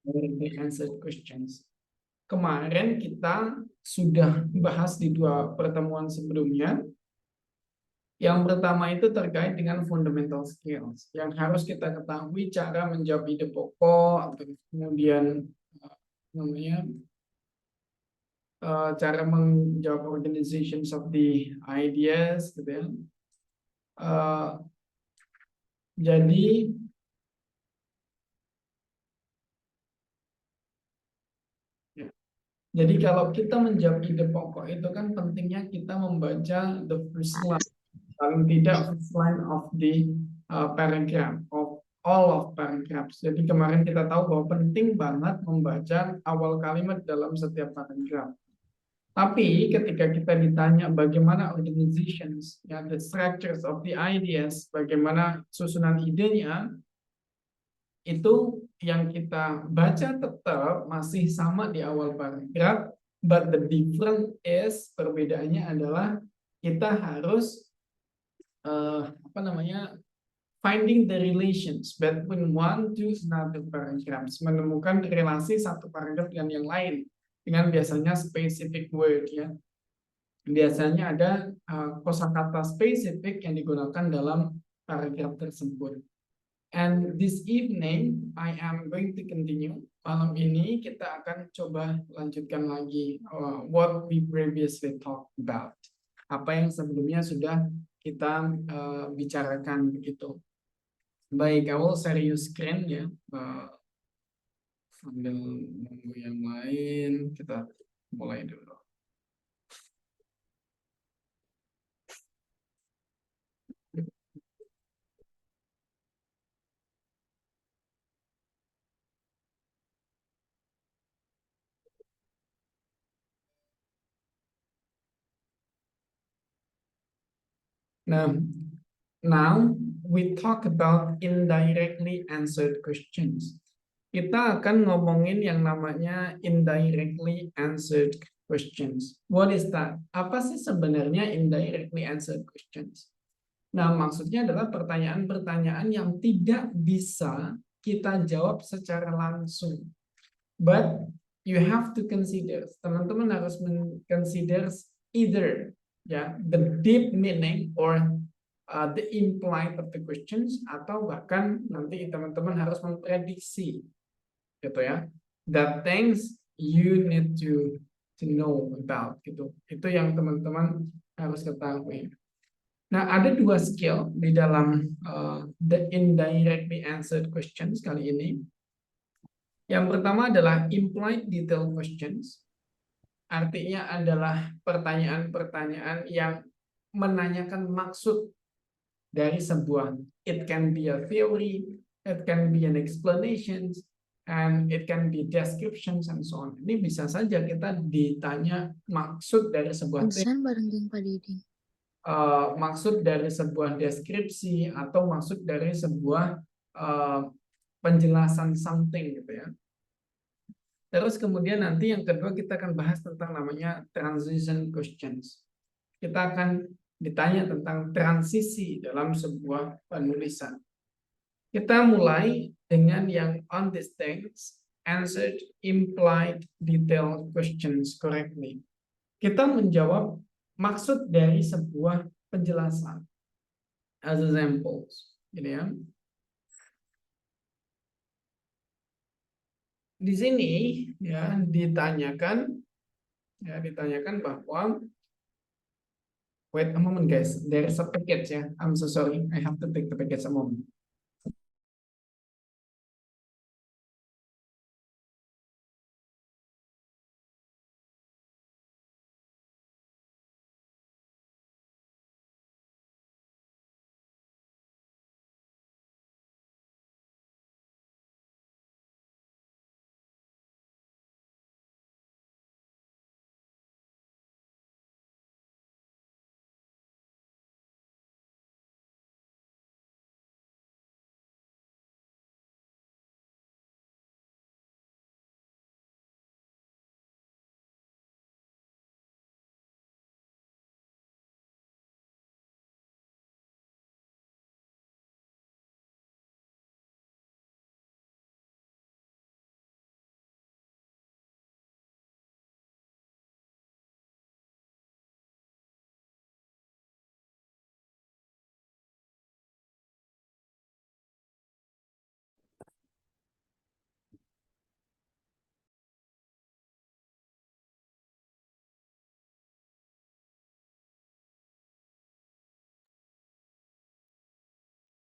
directly answered questions. Kemarin kita sudah bahas di 2 pertemuan sebelumnya. Yang pertama itu terkait dengan fundamental skills. Yang harus kita ketahui cara menjawab ide pokok, atau kemudian namanya cara menjawab organizations of the ideas, gitu ya. Jadi Jadi kalau kita menjawab ide pokok itu kan pentingnya kita membaca the first line, paling tidak first line of the paragraph, of all of paragraphs. Jadi kemarin kita tahu bahwa penting banget membaca awal kalimat dalam setiap paragraf. Tapi ketika kita ditanya bagaimana organizations, ya, the structures of the ideas, bagaimana susunan idenya, itu yang kita baca tetap masih sama di awal paragraf, but the difference is, perbedaannya adalah kita harus finding the relations between one to another paragraphs, menemukan relasi satu paragraf dengan yang lain dengan biasanya specific word, ya. Biasanya ada kosakata spesifik yang digunakan dalam paragraf tersebut. And this evening, I am going to continue. Malam ini kita akan coba lanjutkan lagi what we previously talked about. Apa yang sebelumnya sudah kita bicarakan begitu. Baik, I will share your screen, ya. Sambil nunggu yang lain, kita mulai dulu. Now we talk about indirectly answered questions. Kita akan ngomongin yang namanya indirectly answered questions. What is that? Apa sih sebenarnya indirectly answered questions? Nah, maksudnya adalah pertanyaan-pertanyaan yang tidak bisa kita jawab secara langsung. But you have to consider, teman-teman harus consider either, ya, the deep meaning or the implied of the questions, atau bahkan nanti teman-teman harus memprediksi, gitu ya, that things you need to know about, gitu. Itu yang teman-teman harus ketahui. Nah, ada 2 skill di dalam the indirectly answered questions kali ini. Yang pertama adalah implied detail questions. Artinya adalah pertanyaan-pertanyaan yang menanyakan maksud dari sebuah, it can be a theory, it can be an explanation, and it can be descriptions and so on. Ini bisa saja kita ditanya maksud dari sebuah maksud dari sebuah deskripsi, atau maksud dari sebuah penjelasan something, gitu ya. Terus kemudian nanti yang kedua kita akan bahas tentang namanya transition questions. Kita akan ditanya tentang transisi dalam sebuah penulisan. Kita mulai dengan yang on this text answered implied detailed questions correctly. Kita menjawab maksud dari sebuah penjelasan. As examples, gitu ya. Di sini ya ditanyakan bahwa, wait a moment guys, there is a package, ya. I'm so sorry, I have to take the package a moment.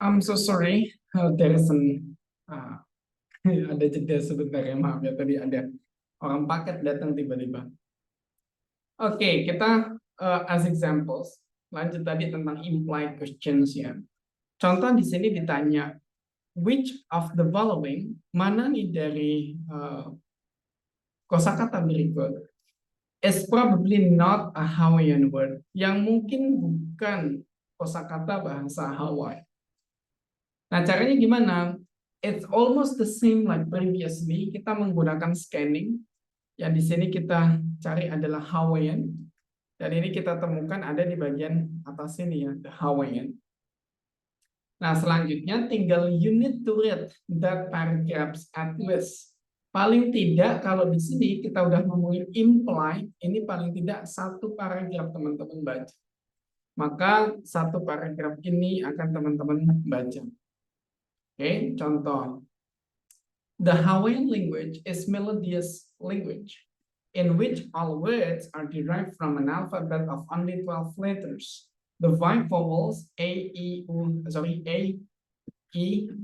I'm so sorry. There is ada jeda sebentar ya, maaf ya, tadi ada orang paket datang tiba-tiba. Oke, kita as examples lanjut tadi tentang implied questions ya. Contoh di sini ditanya, which of the following, mana nih dari kosakata berikut is probably not a Hawaiian word, yang mungkin bukan kosakata bahasa Hawaii. Nah, caranya gimana? It's almost the same like previously. Kita menggunakan scanning. Yang di sini kita cari adalah Hawaiian. Dan ini kita temukan ada di bagian atas sini ya, the Hawaiian. Nah, selanjutnya tinggal you need to read that paragraphs at least. Paling tidak kalau di sini kita udah ngomongin imply, ini paling tidak satu paragraf teman-teman baca. Maka satu paragraf ini akan teman-teman baca. Oke, contoh. The Hawaiian language is melodious language, in which all words are derived from an alphabet of only 12 letters. The 5 vowels A, E,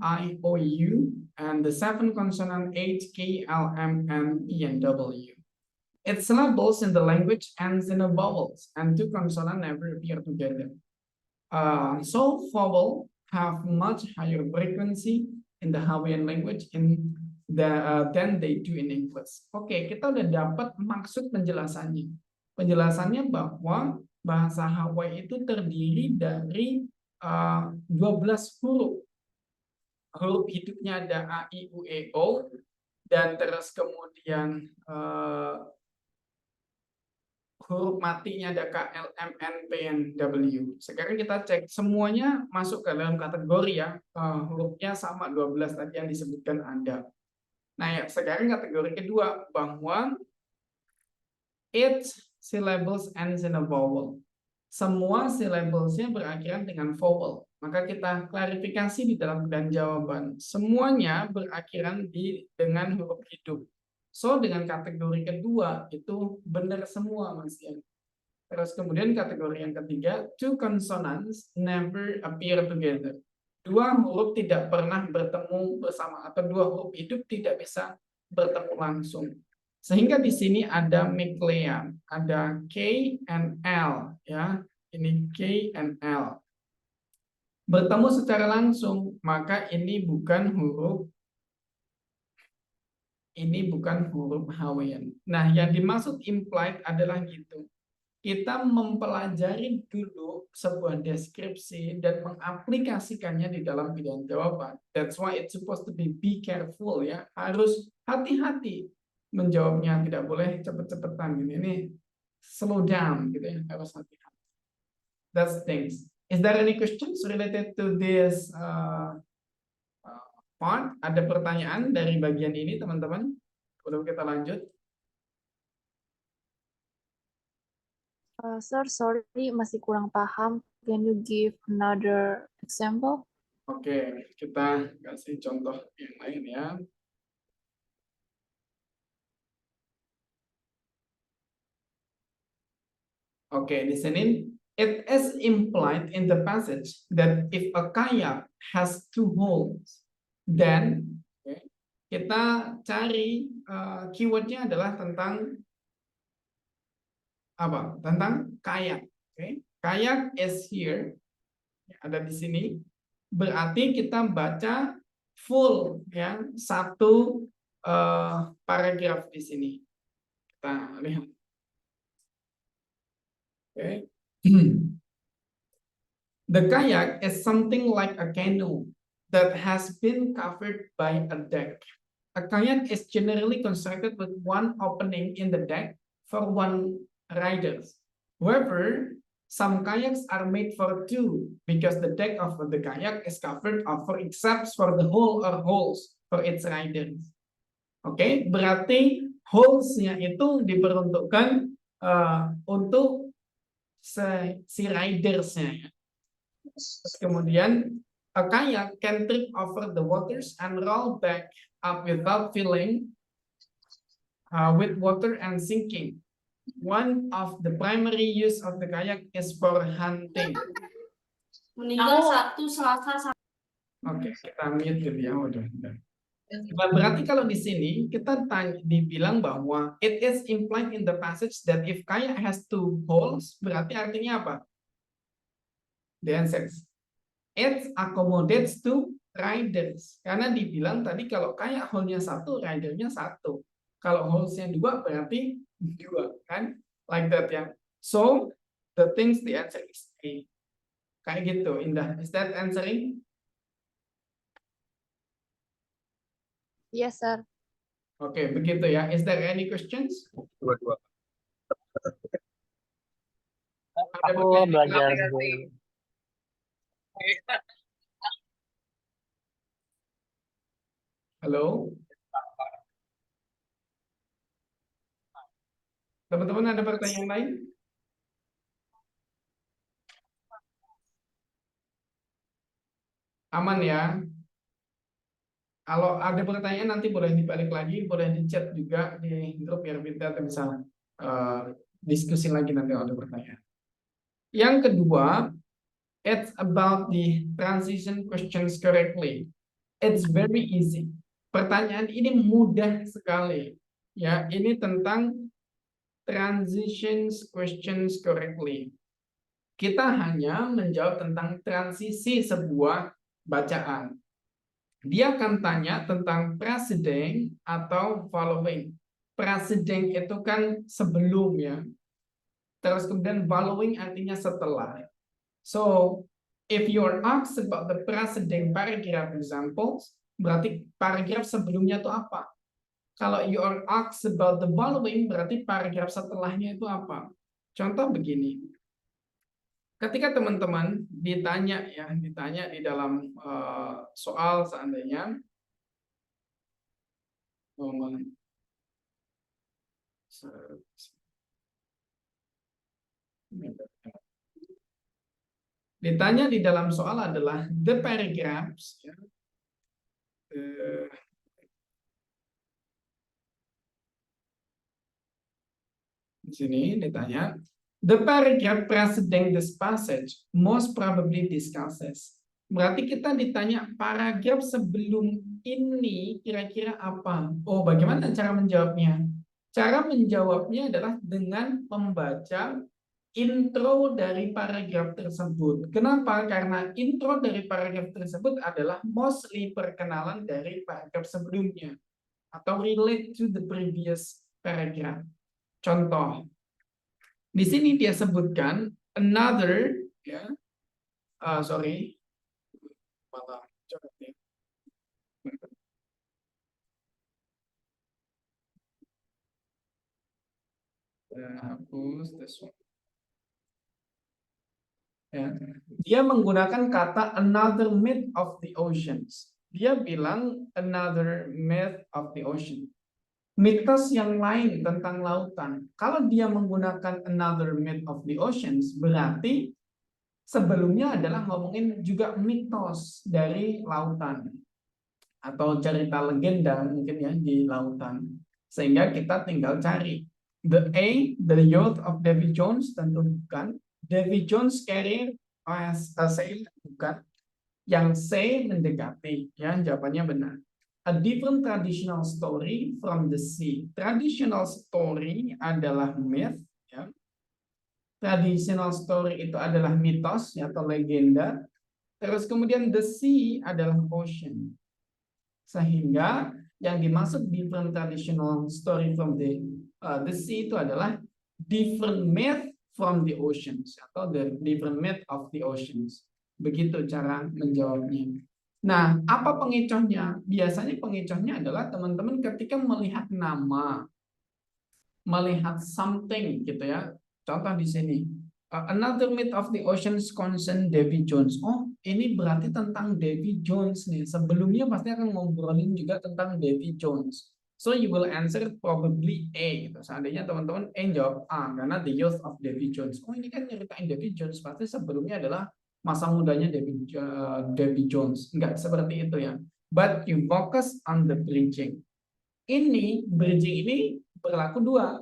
I, O, U, and the 7 consonant H, K, L, M, N, E, and W. Its syllables in the language ends in a vowels, and 2 consonants never appear together. So vowel have much higher frequency in the Hawaiian language than they do in English. Oke, kita udah dapat maksud penjelasannya. Penjelasannya bahwa bahasa Hawaii itu terdiri dari 12 huruf. Huruf hidupnya ada A, I, U, E, O, dan terus kemudian huruf matinya ada K, L, M, N, P, N, W. Sekarang kita cek semuanya masuk ke dalam kategori ya. Hurufnya sama 12 tadi yang disebutkan ada. Nah ya, sekarang kategori kedua bahwa each syllables ends in a vowel. Semua syllablesnya berakhiran dengan vowel. Maka kita klarifikasi di dalam dan jawaban. Semuanya berakhiran dengan huruf hidup. So, dengan kategori kedua, itu benar semua, Mas Ian. Terus kemudian kategori yang ketiga, two consonants never appear together. Dua huruf tidak pernah bertemu bersama, atau dua huruf hidup tidak bisa bertemu langsung. Sehingga di sini ada Miklea, ada K and L, ya. Ini K and L. Bertemu secara langsung, maka ini bukan huruf Hawaiian. Nah, yang dimaksud implied adalah gitu. Kita mempelajari dulu sebuah deskripsi dan mengaplikasikannya di dalam pilihan jawaban. That's why it's supposed to be careful ya. Harus hati-hati menjawabnya, tidak boleh cepet-cepetan. Ini slow down gitu ya, harus hati-hati. That's things. Is there any questions related to this part? Ada pertanyaan dari bagian ini, teman-teman? Sebelum kita lanjut. Sir, sorry, masih kurang paham. Can you give another example? Oke, kita kasih contoh yang lain ya. Oke, di sini it is implied in the passage that if a kayak has 2 holes, then kita cari keywordnya adalah tentang apa? Tentang kayak. Okay. Kayak is here, ada di sini. Berarti kita baca full ya, satu paragraf di sini. Kita lihat. Okay. The kayak is something like a canoe that has been covered by a deck. A kayak is generally constructed with one opening in the deck for one rider. However, some kayaks are made for 2 because the deck of the kayak is covered over except for the hole or holes for its riders. Oke, berarti holes-nya itu diperuntukkan untuk si riders-nya. Kemudian a kayak can trip over the waters and roll back up without filling with water and sinking. One of the primary use of the kayak is for hunting. Meninggal 1 Selasa. Oke, kita mute gitu ya. Udah. Nah, berarti kalau di sini kita dibilang bahwa it is implied in the passage that if kayak has two holes, berarti artinya apa? The answer is it accommodates two riders. Karena dibilang tadi kalau kayak hole-nya satu, ridernya satu. Kalau holes-nya dua, berarti dua, kan? Like that ya. So, the answer is A. Kayak gitu, Indah. Is that answering? Yes, sir. Oke, begitu ya. Is there any questions? Dua-dua. Ada Aku pertanyaan belajar lagi? di Halo? Teman-teman ada pertanyaan lain? Aman ya? Kalau ada pertanyaan nanti boleh dibalik lagi, boleh di chat juga di grup biar kita bisa diskusi lagi nanti kalau ada pertanyaan. Yang kedua, it's about the transition questions correctly. It's very easy. Pertanyaan ini mudah sekali. Ya, ini tentang transitions questions correctly. Kita hanya menjawab tentang transisi sebuah bacaan. Dia akan tanya tentang preceding atau following. Preceding itu kan sebelum ya. Terus kemudian following artinya setelah. So, if you're asked about the preceding paragraph examples, berarti paragraf sebelumnya itu apa? Kalau you are asked about the following, berarti paragraf setelahnya itu apa? Contoh begini. Ketika teman-teman ditanya di dalam soal seandainya ditanya di dalam soal adalah the paragraphs ya. Di sini ditanya the paragraph preceding this passage most probably discusses. Berarti kita ditanya paragraf sebelum ini kira-kira apa? Oh, bagaimana cara menjawabnya? Cara menjawabnya adalah dengan membaca intro dari paragraf tersebut. Kenapa? Karena intro dari paragraf tersebut adalah mostly perkenalan dari paragraf sebelumnya atau relate to the previous paragraph. Contoh, di sini dia sebutkan another, ya, sorry, malah coret ya. Hapus this one. Ya. Dia menggunakan kata another myth of the oceans. Dia bilang another myth of the ocean. Mitos yang lain tentang lautan. Kalau dia menggunakan another myth of the oceans, berarti sebelumnya adalah ngomongin juga mitos dari lautan atau cerita legenda mungkin ya di lautan. Sehingga kita tinggal cari. The A, the yacht of Davy Jones tentu bukan. Davy Jones carrier as a sail bukan. Yang C mendekati, ya jawabannya benar. A different traditional story from the sea. Traditional story adalah myth, ya. Traditional story itu adalah mitos ya, atau legenda. Terus kemudian the sea adalah ocean. Sehingga yang dimaksud different traditional story from the sea itu adalah different myth from the oceans atau the different myth of the oceans. Begitu cara menjawabnya. Nah, apa pengecohnya? Biasanya pengecohnya adalah teman-teman ketika melihat nama, melihat something gitu ya. Contoh di sini, another myth of the oceans concern Davy Jones. Oh, ini berarti tentang Davy Jones nih. Sebelumnya pasti akan ngobrolin juga tentang Davy Jones. So you will answer probably A gitu. Seandainya teman-teman A jawab A karena the youth of Davy Jones. Oh, ini kan nyeritain Davy Jones, pasti sebelumnya adalah masa mudanya Davy Jones. Enggak seperti itu ya. But you focus on the bridging. Bridging ini berlaku dua.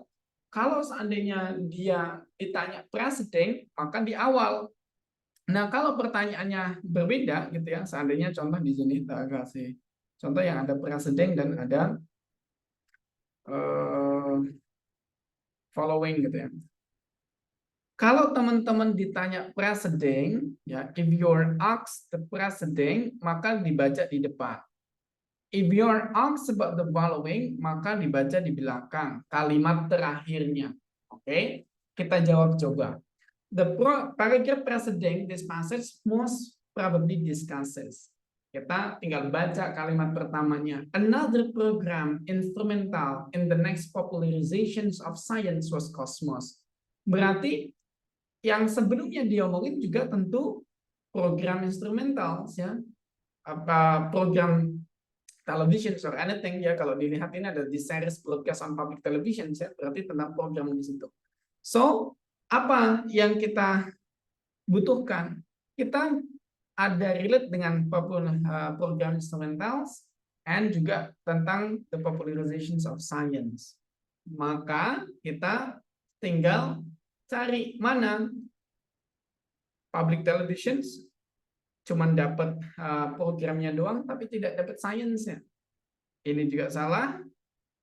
Kalau seandainya dia ditanya preceding, maka di awal. Nah, kalau pertanyaannya berbeda gitu ya, seandainya contoh di sini kita kasih contoh yang ada preceding dan ada following gitu ya. Kalau teman-teman ditanya preceding, ya, if you're asked the preceding, maka dibaca di depan. If you're asked about the following, maka dibaca di belakang, kalimat terakhirnya. Oke, kita jawab coba. The paragraph preceding this passage most probably discusses. Kita tinggal baca kalimat pertamanya. Another program instrumental in the next popularizations of science was Cosmos. Berarti yang sebelumnya diomongin juga tentu program instrumental ya, apa program television or anything ya, kalau dilihat ini ada di series broadcast on public television ya, berarti tentang program di situ. So apa yang kita butuhkan? Kita ada relate dengan program instrumentals and juga tentang the popularizations of science. Maka kita tinggal cari mana public television cuman dapat programnya doang tapi tidak dapat science-nya. Ini juga salah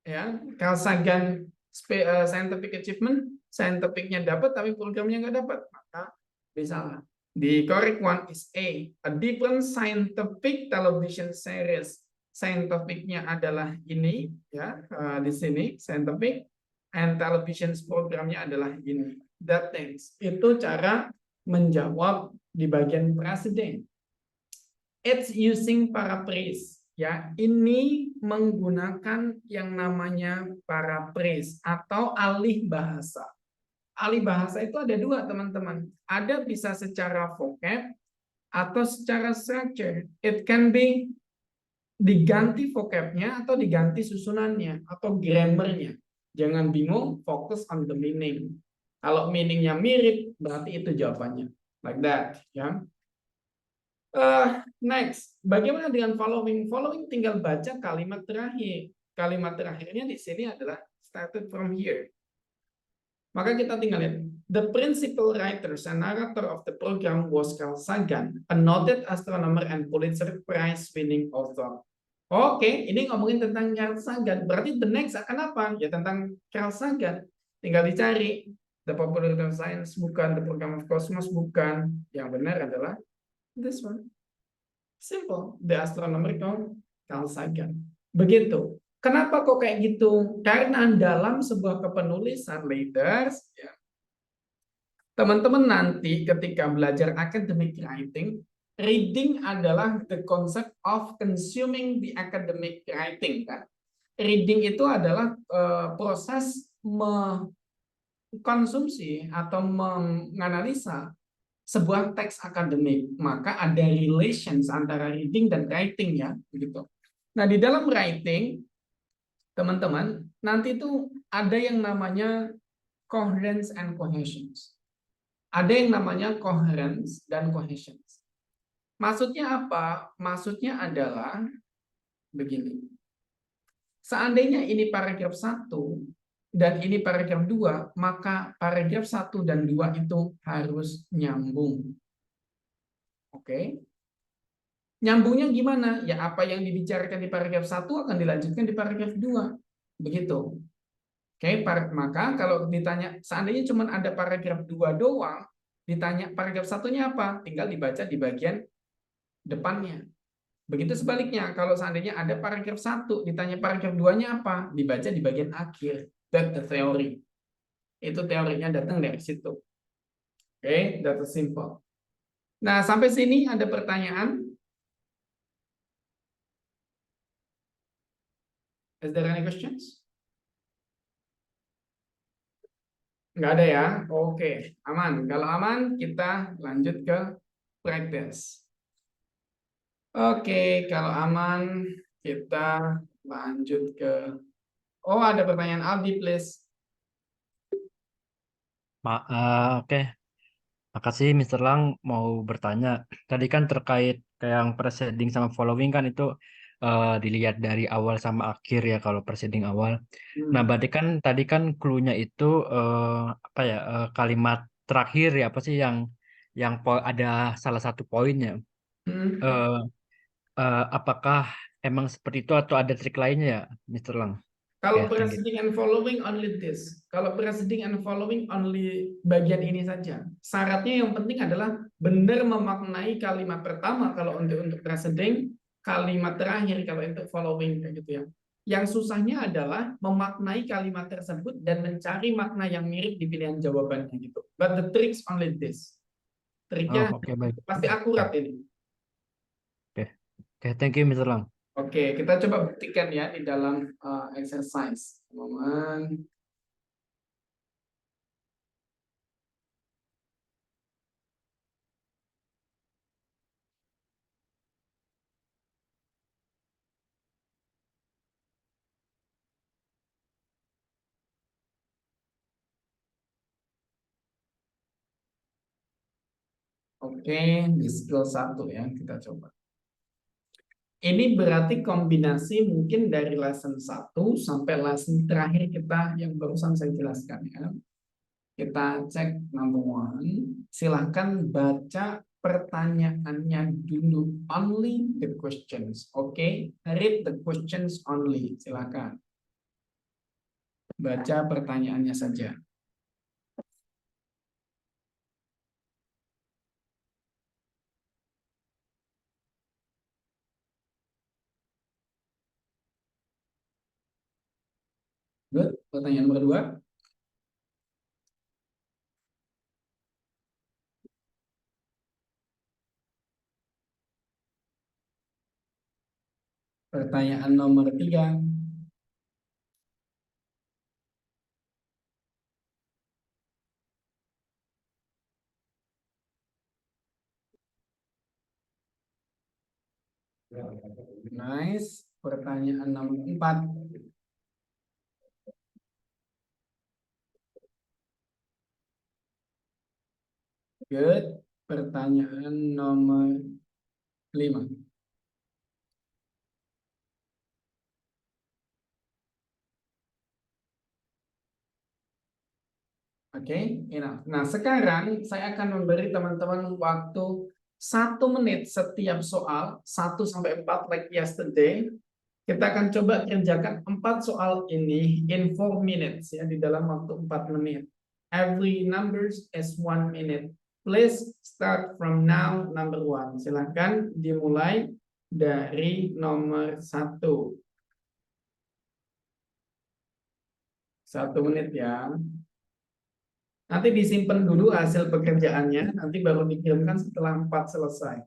ya. Carl Sagan scientific achievement, scientificnya dapat tapi programnya nggak dapat, maka salah. The correct one is A different scientific television series. Scientificnya adalah ini ya, di sini scientific, and television programnya adalah ini. That things. Itu cara menjawab di bagian preceding. It's using paraphrase. Ya, ini menggunakan yang namanya paraphrase atau alih bahasa. Alih bahasa itu ada dua, teman-teman. Ada bisa secara vocab atau secara structure. It can be diganti vocabnya atau diganti susunannya atau grammarnya. Jangan bingung, fokus on the meaning. Kalau meaningnya mirip, berarti itu jawabannya. Like that, ya. Next, bagaimana dengan following? Following tinggal baca kalimat terakhir. Kalimat terakhirnya di sini adalah started from here. Maka kita tinggal lihat. The principal writers and narrator of the program was Carl Sagan, a noted astronomer and Pulitzer Prize winning author. Oke, ini ngomongin tentang Carl Sagan. Berarti the next akan apa? Ya tentang Carl Sagan. Tinggal dicari. The Popularity of Science bukan, The Program of Cosmos bukan. Yang benar adalah this one. Simple. The astronomer Carl Sagan. Begitu. Kenapa kok kayak gitu? Karena dalam sebuah kepenulisan leaders, ya, teman-teman nanti ketika belajar academic writing, reading adalah the concept of consuming the academic writing, kan? Reading itu adalah proses mengkonsumsi atau menganalisa sebuah teks akademik, maka ada relations antara reading dan writing ya, begitu. Nah, di dalam writing, teman-teman, nanti itu ada yang namanya coherence and cohesions. Ada yang namanya coherence dan cohesions. Maksudnya apa? Maksudnya adalah begini. Seandainya ini paragraf 1 dan ini paragraf 2, maka paragraf 1 dan 2 itu harus nyambung. Oke. Nyambungnya gimana? Ya apa yang dibicarakan di paragraf 1 akan dilanjutkan di paragraf 2. Begitu. Oke, maka kalau ditanya seandainya cuma ada paragraf 2 doang, ditanya paragraf 1-nya apa? Tinggal dibaca di bagian depannya. Begitu sebaliknya, kalau seandainya ada paragraf 1, ditanya paragraf 2-nya apa? Dibaca di bagian akhir. That's the theory. Itu teorinya datang dari situ. Oke, that's simple. Nah, sampai sini ada pertanyaan? Is there any questions? Nggak ada ya? Oke, aman. Kalau aman, kita lanjut ke practice. Oke, kalau aman, kita lanjut ke... Oh, ada pertanyaan Aldi, please. Oke, makasih Mr. Lang mau bertanya. Tadi kan terkait kayak yang preceding sama following kan itu dilihat dari awal sama akhir ya kalau preceding awal. Nah, berarti kan tadi kan clue-nya itu apa ya kalimat terakhir ya apa sih yang yang ada salah satu poinnya. Hmm. Eh, apakah emang seperti itu atau ada trik lainnya ya, Mr. Lang? Oke, Kalau thank you. preceding and following only this. Kalau preceding and following only bagian ini saja. Syaratnya yang penting adalah benar memaknai kalimat pertama kalau untuk preceding, kalimat terakhir kalau untuk following kayak gitu ya. Yang susahnya adalah memaknai kalimat tersebut dan mencari makna yang mirip di pilihan jawabannya gitu. But the tricks only this. Oh, Triknya oke, baik. pasti akurat ini. Oke, oke, thank you, Mr. Lang. Oke, kita coba buktikan ya di dalam exercise. Teman-teman. Oke, di skill 1 ya, kita coba. Ini berarti kombinasi mungkin dari lesson 1 sampai lesson terakhir kita yang barusan saya jelaskan ya. Kita cek number one. Silahkan baca pertanyaannya dulu. Only the questions. Oke, read the questions only. Silahkan. Baca pertanyaannya saja. Good. Pertanyaan nomor 2. Pertanyaan nomor 3. Nice. Pertanyaan nomor 4. Good. Pertanyaan nomor 5. Oke, enough. Nah, sekarang saya akan memberi teman-teman waktu 1 menit setiap soal, 1 sampai 4 like yesterday. Kita akan coba kerjakan 4 soal ini in 4 minutes ya, di dalam waktu 4 menit. Every numbers is 1 minute. Please start from now, number 1. Silahkan dimulai dari nomor 1. 1 menit ya. Nanti disimpan dulu hasil pekerjaannya, nanti baru dikirimkan setelah 4 selesai.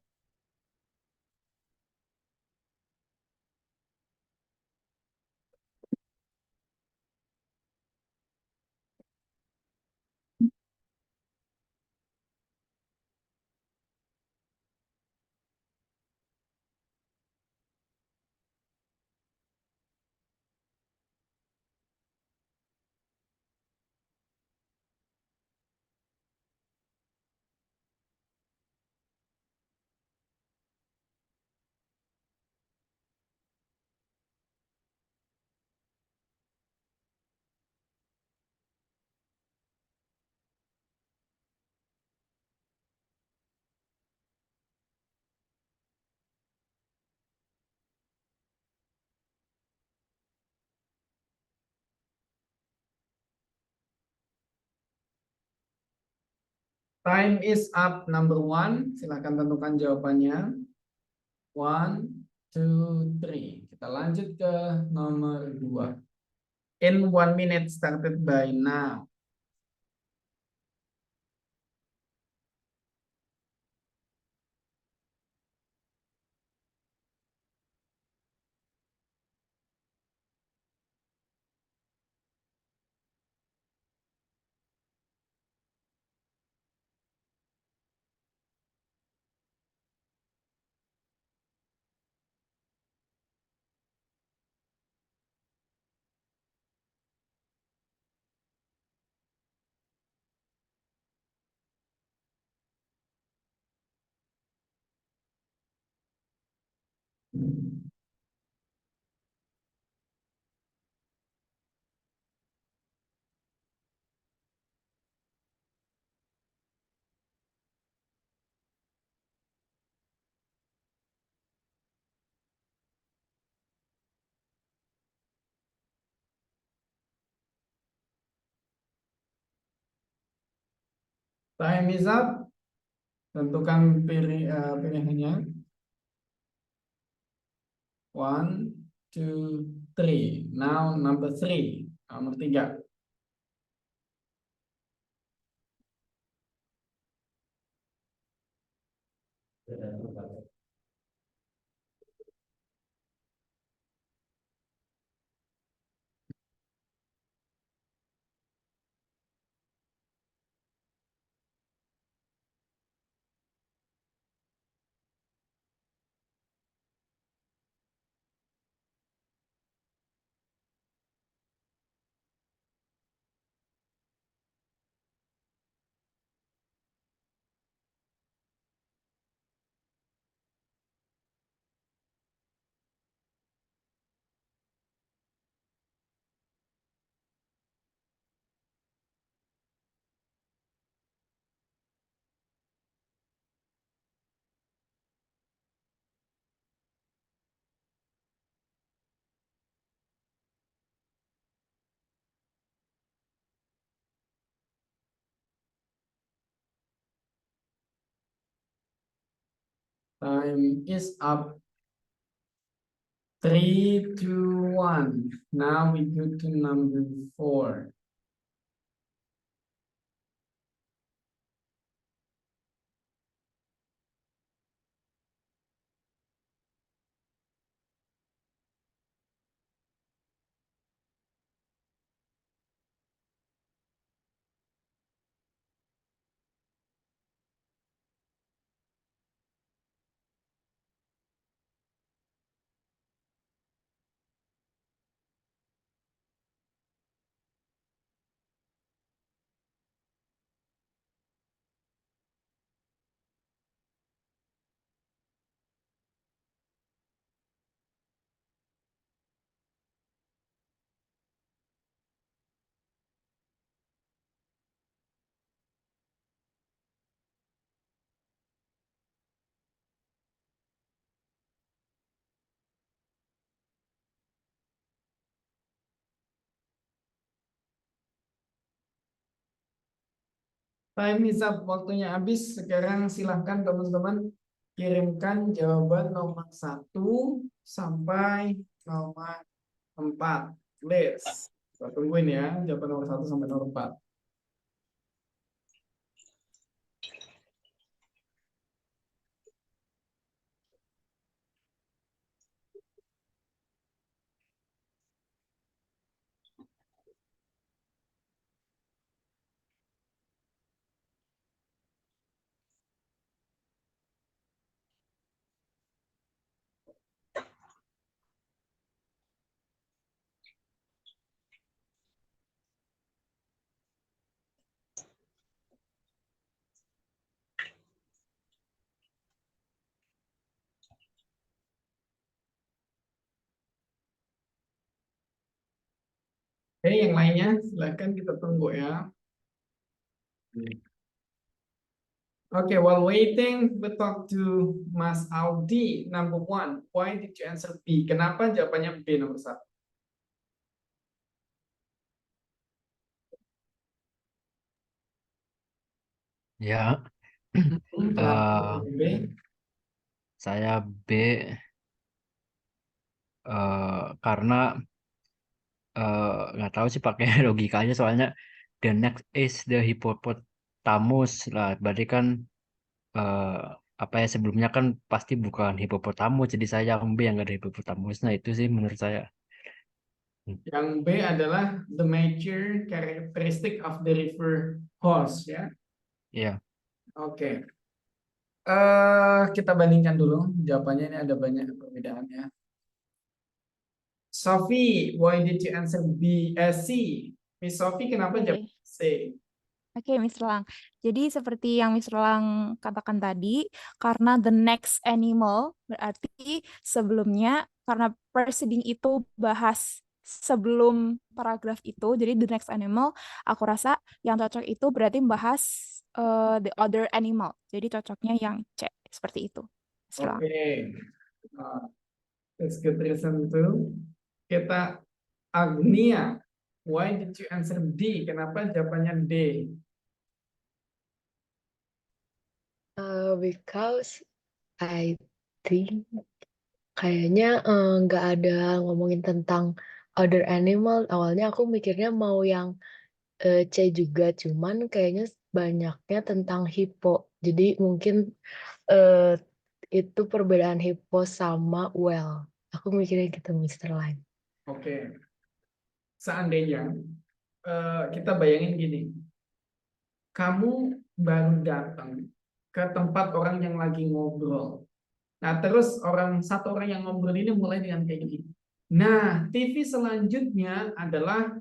Time is up, number 1. Silakan tentukan jawabannya. 1, 2, 3. Kita lanjut ke nomor 2. In 1 minute started by now. Time is up. Tentukan pilihannya. 1, 2, 3. Now number 3. Nomor 3. Time is up. 3, 2, 1. Now we go to number 4. Time is up. Waktunya habis. Sekarang silahkan teman-teman kirimkan jawaban nomor 1 sampai nomor 4. Please. Kita tungguin ya jawaban nomor 1 sampai nomor 4. Oke, yang lainnya silahkan kita tunggu ya. Okay, while waiting, we talk to Mas Aldi. Number 1, why did you answer B? Kenapa jawabannya B nomor 1? Ya, Kenapa eh, B? saya B karena nggak tahu sih pakai logikanya soalnya the next is the hippopotamus lah, berarti kan eh, apa ya sebelumnya kan pasti bukan hippopotamus, jadi saya yang B yang nggak ada hippopotamus. Nah itu sih menurut saya. Yang B adalah the major characteristic of the river horse ya. Iya. Oke. Kita bandingkan dulu jawabannya, ini ada banyak perbedaannya. Sophie, why did you answer C? Miss Sophie, kenapa Oke. jawab C? Oke, Miss Lang. Jadi seperti yang Miss Lang katakan tadi, karena the next animal berarti sebelumnya, karena preceding itu bahas sebelum paragraf itu, jadi the next animal, aku rasa yang cocok itu berarti membahas the other animal. Jadi cocoknya yang C, seperti itu. Miss Lang. Oke. That's good reason too. Kita Agnia, why did you answer D? Kenapa jawabannya D? Because I think kayaknya nggak ada ngomongin tentang other animal. Awalnya aku mikirnya mau yang C juga, cuman kayaknya banyaknya tentang hippo. Jadi mungkin eh, itu perbedaan hippo sama whale. Aku mikirnya gitu, Mr. Lang. Oke. Seandainya kita bayangin gini, kamu baru datang ke tempat orang yang lagi ngobrol. Nah, terus satu orang yang ngobrol ini mulai dengan kayak gini. Nah, TV selanjutnya adalah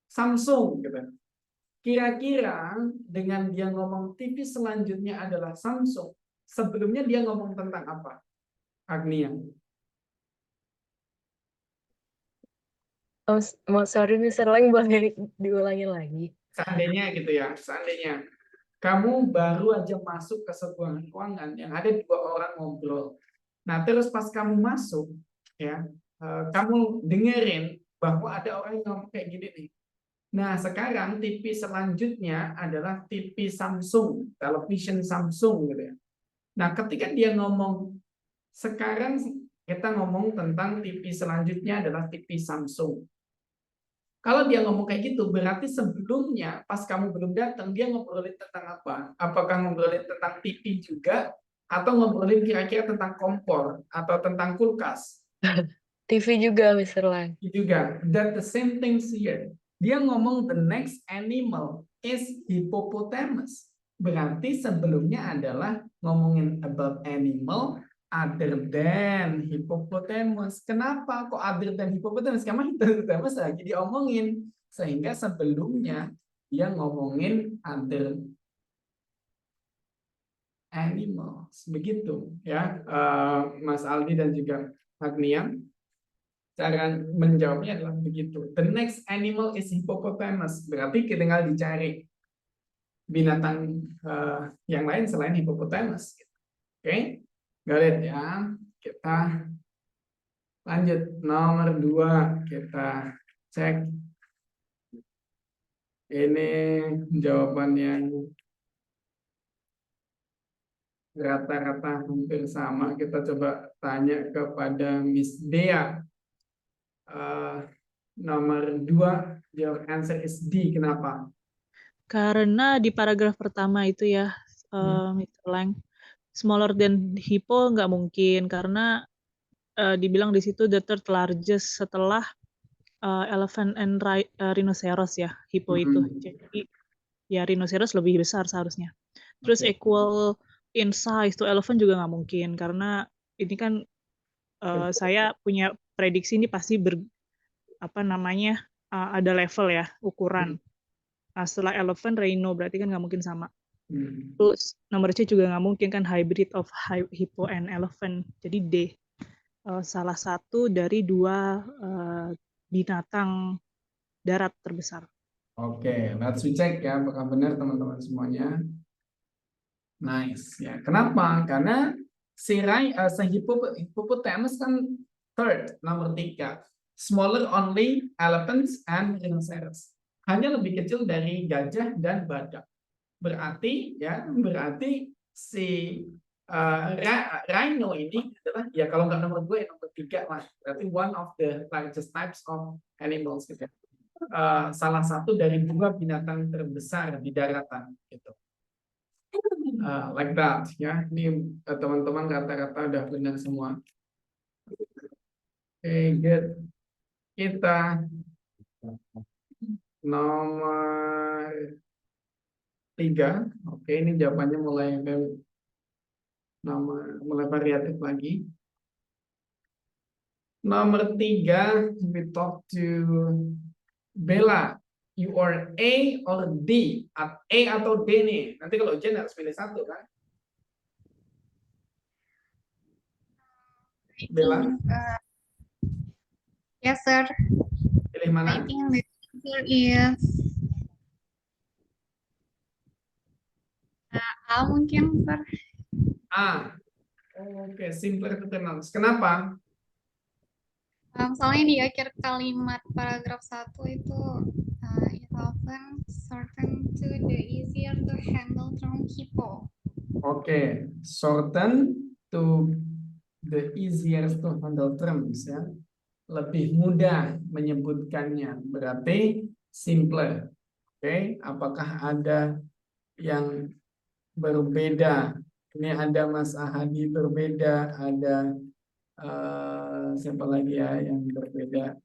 Samsung gitu. Kira-kira dengan dia ngomong TV selanjutnya adalah Samsung, sebelumnya dia ngomong tentang apa? Agnia. Sorry, Mr. Lang, boleh diulangi lagi? Seandainya gitu ya, seandainya kamu baru aja masuk ke sebuah ruangan yang ada dua orang ngobrol. Nah, terus pas kamu masuk, ya, kamu dengerin bahwa ada orang yang ngomong kayak gini nih. Nah, sekarang TV selanjutnya adalah TV Samsung, television Samsung gitu ya. Nah, ketika dia ngomong, sekarang kita ngomong tentang TV selanjutnya adalah TV Samsung. Kalau dia ngomong kayak gitu, berarti sebelumnya pas kamu belum datang, dia ngobrolin tentang apa? Apakah ngobrolin tentang TV juga, atau ngobrolin kira-kira tentang kompor, atau tentang kulkas? TV juga, Mr. Lang. Juga. That the same things here. Dia ngomong the next animal is hippopotamus. Berarti sebelumnya adalah ngomongin about animal other than hippopotamus. Kenapa kok other than hippopotamus? Karena hippopotamus lagi diomongin. Sehingga sebelumnya dia ngomongin other animals. Begitu ya, Mas Aldi dan juga Agnia. Cara menjawabnya adalah begitu. The next animal is hippopotamus. Berarti kita tinggal dicari binatang yang lain selain hippopotamus. Oke, got it ya. Kita lanjut nomor 2. Kita cek. Ini jawaban yang rata-rata hampir sama. Kita coba tanya kepada Miss Dea. Nomor 2, your answer is D. Kenapa? Karena di paragraf pertama itu ya, Mr. Lang, smaller than hippo nggak mungkin karena dibilang di situ the third largest setelah elephant and rhinoceros ya, hippo itu. Jadi ya rhinoceros lebih besar seharusnya. Terus equal in size to elephant juga nggak mungkin karena ini kan saya punya prediksi ini pasti ada level ya, ukuran. Nah, setelah elephant, rhino berarti kan nggak mungkin sama. Terus nomor C juga nggak mungkin kan hybrid of hippo and elephant. Jadi D, salah satu dari 2 binatang darat terbesar. Oke, let's check ya apakah benar teman-teman semuanya. Nice ya. Kenapa? Karena hippopotamus kan third, nomor 3. Smaller only elephants and rhinoceros. Hanya lebih kecil dari gajah dan badak. Berarti si rhino ini adalah ya kalau nggak nomor 2 ya nomor 3 lah. Berarti one of the largest types of animals gitu. Salah satu dari 2 binatang terbesar di daratan gitu. Like that ya. Ini teman-teman rata-rata udah benar semua. Okay, good. Kita nomor 3. Oke, ini jawabannya mulai variatif lagi. Nomor 3, we talk to Bella. You are A or D? A atau D nih? Nanti kalau Jen harus pilih satu kan? Bella, Yes, sir. pilih mana? I think the answer is A mungkin, sir. A. Oke, simpler to pronounce. Kenapa? Soalnya di akhir kalimat paragraf 1 itu it often shorten to the easier to handle term hippo. Oke, shorten to the easiest to handle terms ya. Lebih mudah menyebutkannya, berarti simpler. Oke, apakah ada yang berbeda? Ini ada Mas Ahadi berbeda, ada siapa lagi ya yang berbeda?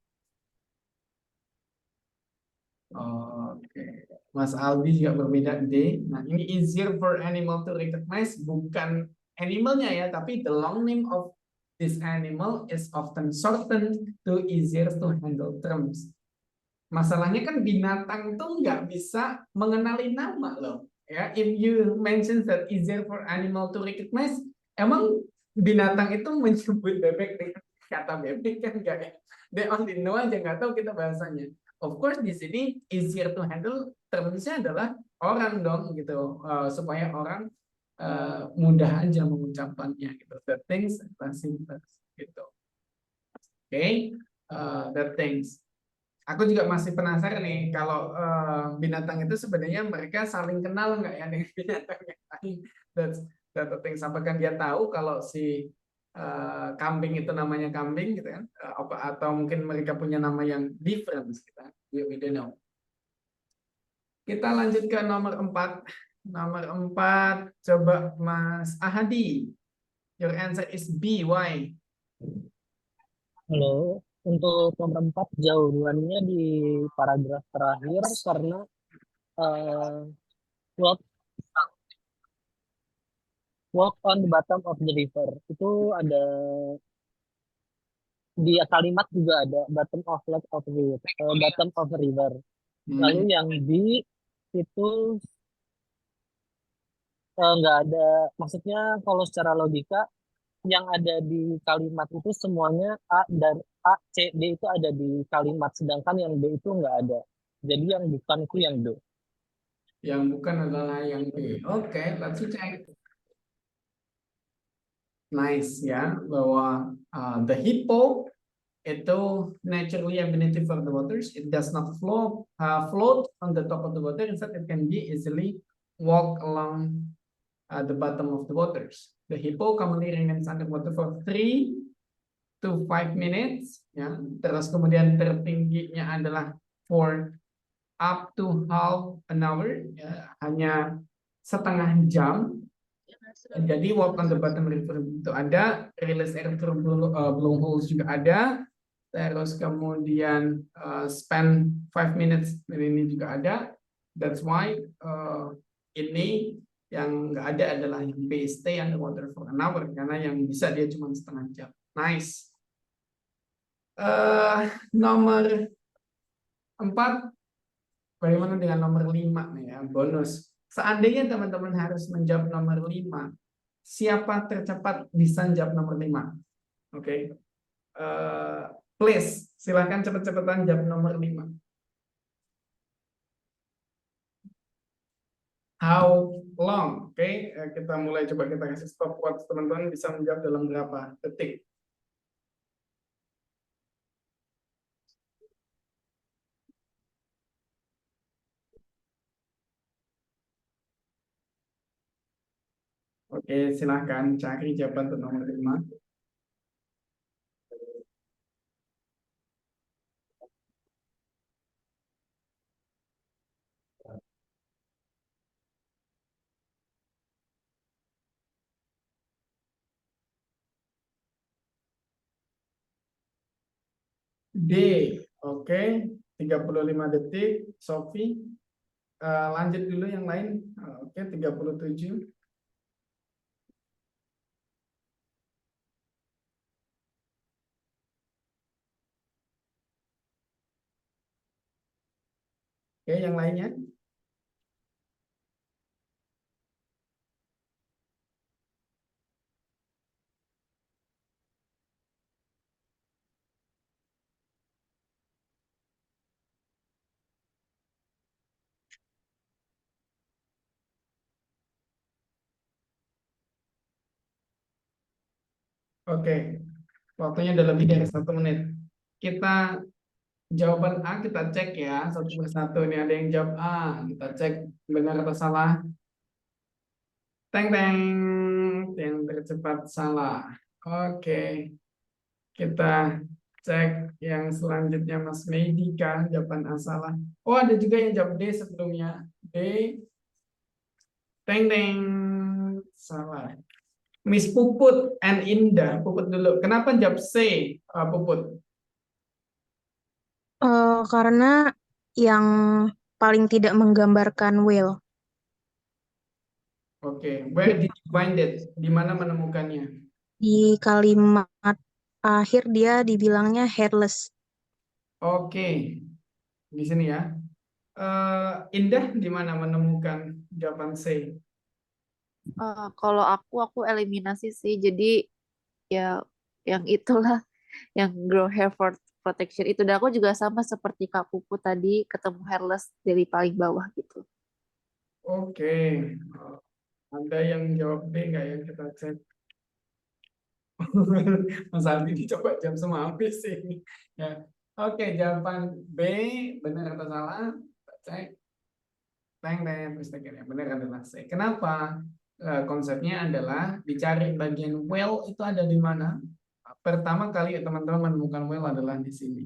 Oke, Mas Aldi juga berbeda D. Nah, ini easier for animal to recognize, bukan animalnya ya, tapi the long name of this animal is often shortened to easier to handle terms. Masalahnya kan binatang tuh nggak bisa mengenali nama loh. Ya, if you mention that easier for animal to recognize, emang binatang itu menyebut bebek dengan kata bebek kan enggak ya? They only know aja nggak tahu kita bahasanya. Of course di sini easier to handle termsnya adalah orang dong gitu, supaya orang mudah aja mengucapkannya gitu. The things are simple gitu. Oke, the things. Aku juga masih penasaran nih kalau binatang itu sebenarnya mereka saling kenal nggak ya dengan binatang yang lain. That's the thing. Apakah dia tahu kalau si kambing itu namanya kambing gitu kan? Atau mungkin mereka punya nama yang different gitu. We don't know. Kita lanjut ke nomor 4. Nomor 4 coba Mas Ahadi. Your answer is B. Why? Halo, untuk nomor 4 jawabannya di paragraf terakhir karena uh, walk walk on the bottom of the river itu ada di kalimat juga ada bottom of lake of river, bottom of the river. Lalu yang B itu nggak ada, maksudnya kalau secara logika yang ada di kalimat itu semuanya A dan A, C, D itu ada di kalimat, sedangkan yang D itu nggak ada. Jadi yang bukan itu yang D. Yang bukan adalah yang B. Oke, let's check. Nice ya, bahwa the hippo itu naturally beneath for the waters. It does not float on the top of the water. Instead, it can be easily walk along the bottom of the waters. The hippo commonly remains underwater for 3 to 5 minutes. Ya, terus kemudian tertingginya adalah for up to half an hour. Ya, hanya setengah jam. Jadi walk on the bottom river itu ada, release air through blowholes juga ada, terus kemudian spend 5 minutes ini juga ada. That's why ini yang nggak ada adalah yang B, stay underwater for an hour, karena yang bisa dia cuma setengah jam. Nice. Nomor 4, bagaimana dengan nomor 5 nih ya, bonus. Seandainya teman-teman harus menjawab nomor 5, siapa tercepat bisa jawab nomor 5? Oke. Please, silahkan cepet-cepetan jawab nomor 5. How long? Oke, kita mulai, coba kita kasih stopwatch, teman-teman bisa menjawab dalam berapa detik? Oke, silahkan cari jawaban untuk nomor 5. D, oke, 35 detik. Sophie, lanjut dulu yang lain. Oke, 37. Oke, yang lainnya. Oke, waktunya udah lebih dari 1 menit. Kita jawaban A kita cek ya satu persatu. Ini ada yang jawab A, kita cek benar atau salah. Teng teng, yang tercepat salah. Oke, kita cek yang selanjutnya Mas Medika, jawaban A salah. Oh, ada juga yang jawab D sebelumnya. D, teng teng, salah. Miss Puput and Indah, Puput dulu. Kenapa jawab C, Puput? Karena yang paling tidak menggambarkan whale. Oke, where did you find it? Di mana menemukannya? Di kalimat akhir dia dibilangnya headless. Oke, di sini ya. Indah di mana menemukan jawaban C? Kalau aku eliminasi sih. Jadi ya yang itulah yang grow hair for protection itu. Dan aku juga sama seperti Kak Pupu tadi ketemu hairless dari paling bawah gitu. Oke, ada yang jawab B nggak ya? Kita cek. Mas Aldi dicoba jam semua habis sih. Ya. Oke, jawaban B benar atau salah? Kita cek. Teng teng, mistaken ya. Benar adalah C. Kenapa? Konsepnya adalah dicari bagian well itu ada di mana? Pertama kali teman-teman menemukan well adalah di sini.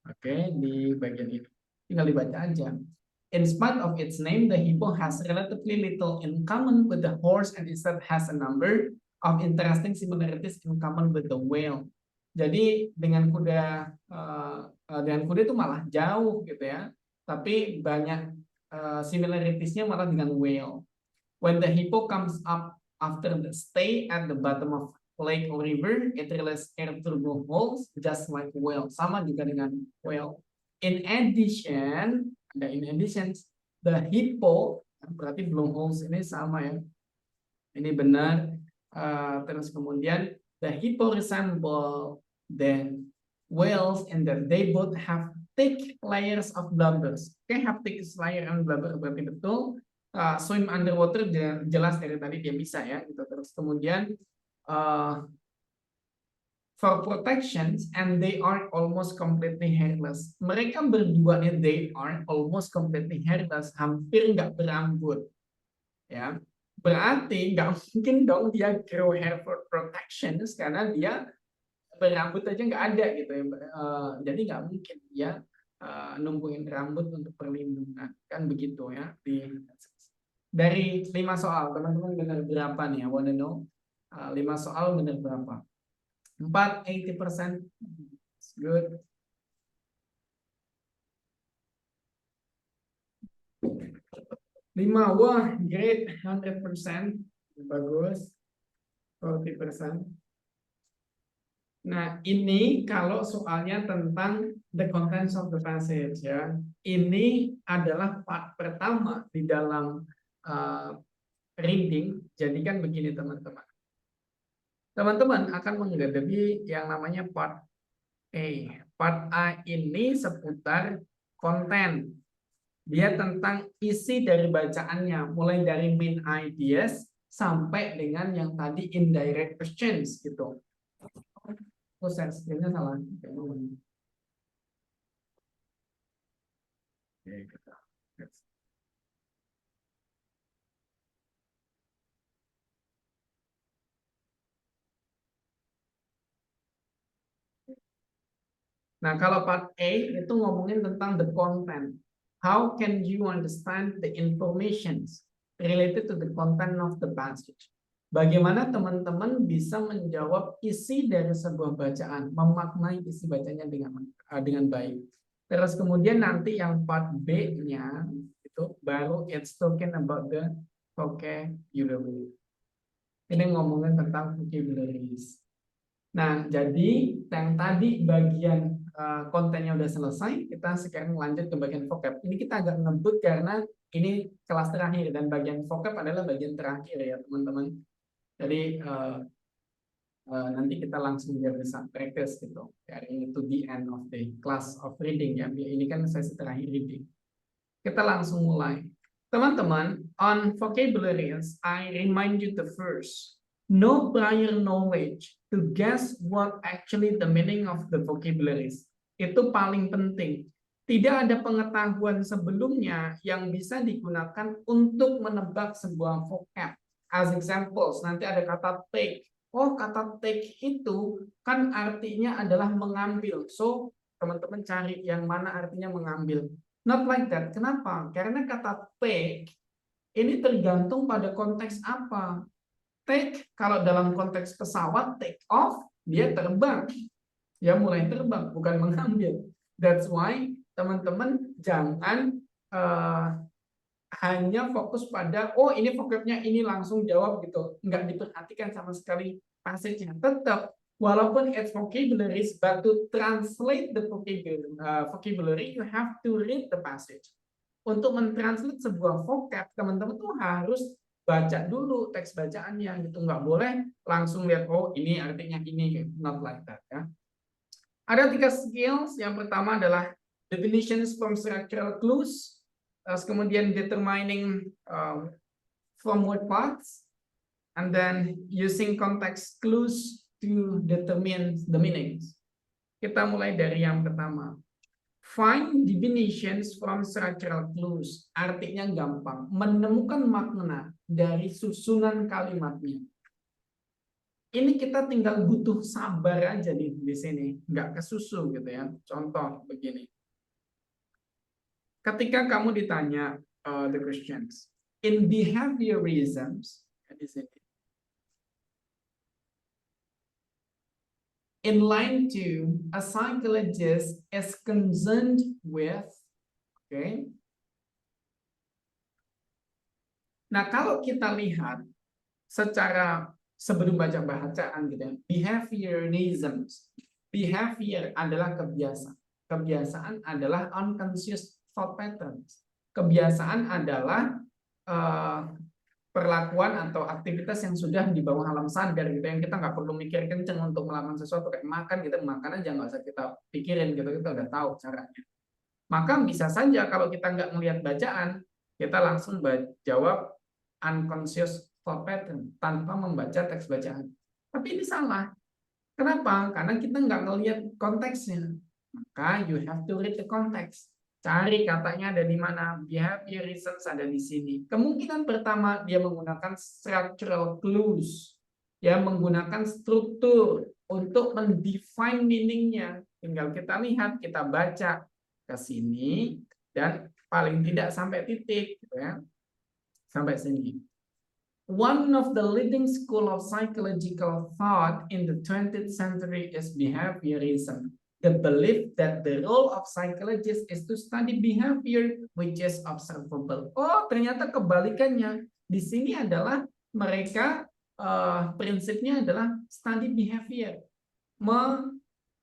Oke, di bagian ini. Tinggal dibaca aja. In spite of its name, the hippo has relatively little in common with the horse and instead has a number of interesting similarities in common with the whale. Jadi dengan kuda itu malah jauh gitu ya, tapi banyak similaritiesnya malah dengan whale. When the hippo comes up after the stay at the bottom of lake or river, it releases air through blowholes just like whale. Sama juga dengan whale. In addition, the hippo, berarti blowholes ini sama ya. Ini benar. Terus kemudian the hippo resemble the whales in that they both have thick layers of blubbers. Okay, have thick layer and blubber berarti betul. Swim underwater jelas dari tadi dia bisa ya. Gitu. Terus kemudian for protections and they are almost completely hairless. Mereka berdua nih they are almost completely hairless, hampir nggak berambut. Ya, berarti nggak mungkin dong dia grow hair for protections karena dia berambut aja nggak ada gitu ya. Jadi nggak mungkin dia numpuin rambut untuk perlindungan kan begitu ya. Dari 5 soal teman-teman benar berapa nih? I wanna know. 5 soal benar berapa? 80%. Good. Lima, wah, great, 100%, bagus, 40%. Nah, ini kalau soalnya tentang the contents of the passage ya, ini adalah part pertama di dalam reading. Jadi kan begini teman-teman. Teman-teman akan menghadapi yang namanya part A. Part A ini seputar konten. Dia tentang isi dari bacaannya, mulai dari main ideas sampai dengan yang tadi indirect questions gitu. Oh, sensitifnya salah. Nah, kalau part A itu ngomongin tentang the content. How can you understand the information related to the content of the passage? Bagaimana teman-teman bisa menjawab isi dari sebuah bacaan, memaknai isi bacanya dengan baik. Terus kemudian nanti yang part B-nya itu baru it's talking about the vocabulary. Ini ngomongin tentang vocabularies. Nah, jadi yang tadi bagian kontennya udah selesai, kita sekarang lanjut ke bagian vocab. Ini kita agak ngebut karena ini kelas terakhir dan bagian vocab adalah bagian terakhir ya teman-teman. Jadi nanti kita langsung bisa practice gitu. Dari to the end of the class of reading ya. Ini kan sesi terakhir reading. Kita langsung mulai. Teman-teman, on vocabularies, I remind you the first. No prior knowledge to guess what actually the meaning of the vocabularies. Itu paling penting. Tidak ada pengetahuan sebelumnya yang bisa digunakan untuk menebak sebuah vocab. as examples. Nanti ada kata take. Oh, kata take itu kan artinya adalah mengambil. So, teman-teman cari yang mana artinya mengambil. Not like that. Kenapa? Karena kata take ini tergantung pada konteks apa. Take, kalau dalam konteks pesawat, take off, dia terbang. Dia mulai terbang, bukan mengambil. That's why teman-teman jangan hanya fokus pada, oh ini vocabnya ini langsung jawab gitu. Nggak diperhatikan sama sekali passage-nya. Tetap, walaupun it's vocabularies, but to translate the vocabulary, you have to read the passage. Untuk mentranslate sebuah vocab, teman-teman tuh harus baca dulu teks bacaannya gitu. Nggak boleh langsung lihat, oh ini artinya ini. Not like that ya. Ada 3 skills. Yang pertama adalah definitions from structural clues. Terus kemudian determining from word parts, and then using context clues to determine the meanings. Kita mulai dari yang pertama. Find definitions from structural clues. Artinya gampang, menemukan makna dari susunan kalimatnya. Ini kita tinggal butuh sabar aja di sini, nggak kesusu gitu ya. Contoh begini. Ketika kamu ditanya the questions in behaviorisms, di sini, in line 2, a psychologist is concerned with, okay. Nah, kalau kita lihat secara sebelum baca bacaan gitu ya, behaviorisms, behavior adalah kebiasaan, kebiasaan adalah unconscious thought patterns. Kebiasaan adalah perlakuan atau aktivitas yang sudah di bawah alam sadar gitu, yang kita nggak perlu mikir kenceng untuk melakukan sesuatu. Kayak makan, kita makan aja nggak usah kita pikirin gitu, kita udah tahu caranya. Maka bisa saja kalau kita nggak melihat bacaan, kita langsung jawab unconscious thought pattern tanpa membaca teks bacaan. Tapi ini salah. Kenapa? Karena kita nggak ngelihat konteksnya. Maka you have to read the context. Cari katanya ada di mana. Behaviorisms ada di sini. Kemungkinan pertama dia menggunakan structural clues. Ya, menggunakan struktur untuk mendefine meaningnya. Tinggal kita lihat, kita baca ke sini dan paling tidak sampai titik, gitu ya. Sampai sini. One of the leading school of psychological thought in the 20th century is behaviorism. The belief that the role of psychologist is to study behavior which is observable. Oh, ternyata kebalikannya. Di sini adalah mereka prinsipnya adalah study behavior.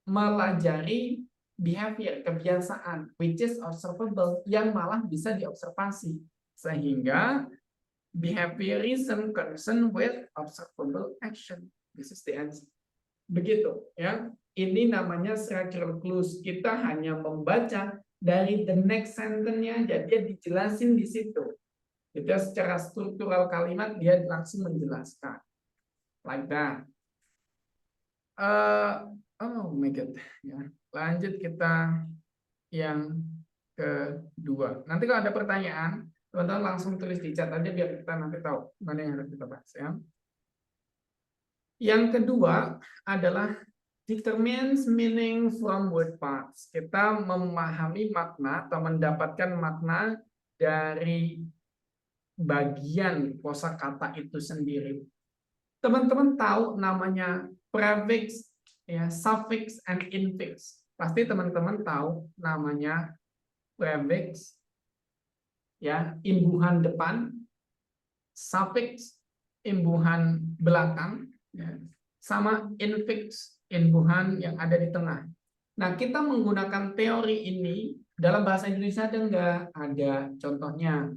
Melajari behavior, kebiasaan, which is observable, yang malah bisa diobservasi. Sehingga behaviorism concern with observable action. This is the answer. Begitu ya. Ini namanya structural clues. Kita hanya membaca dari the next sentence-nya, jadi dia dijelasin di situ. Itu secara struktural kalimat dia langsung menjelaskan. Like that. Oh my god. Ya. Lanjut kita yang kedua. Nanti kalau ada pertanyaan, teman-teman langsung tulis di chat aja biar kita nanti tahu mana yang harus kita bahas ya. Yang kedua adalah determines meaning from word parts. Kita memahami makna atau mendapatkan makna dari bagian kosakata itu sendiri. Teman-teman tahu namanya prefix, ya, suffix, and infix. Pasti teman-teman tahu namanya prefix, ya, imbuhan depan, suffix, imbuhan belakang, ya, sama infix, imbuhan yang ada di tengah. Nah, kita menggunakan teori ini dalam bahasa Indonesia ada enggak? Ada. Contohnya,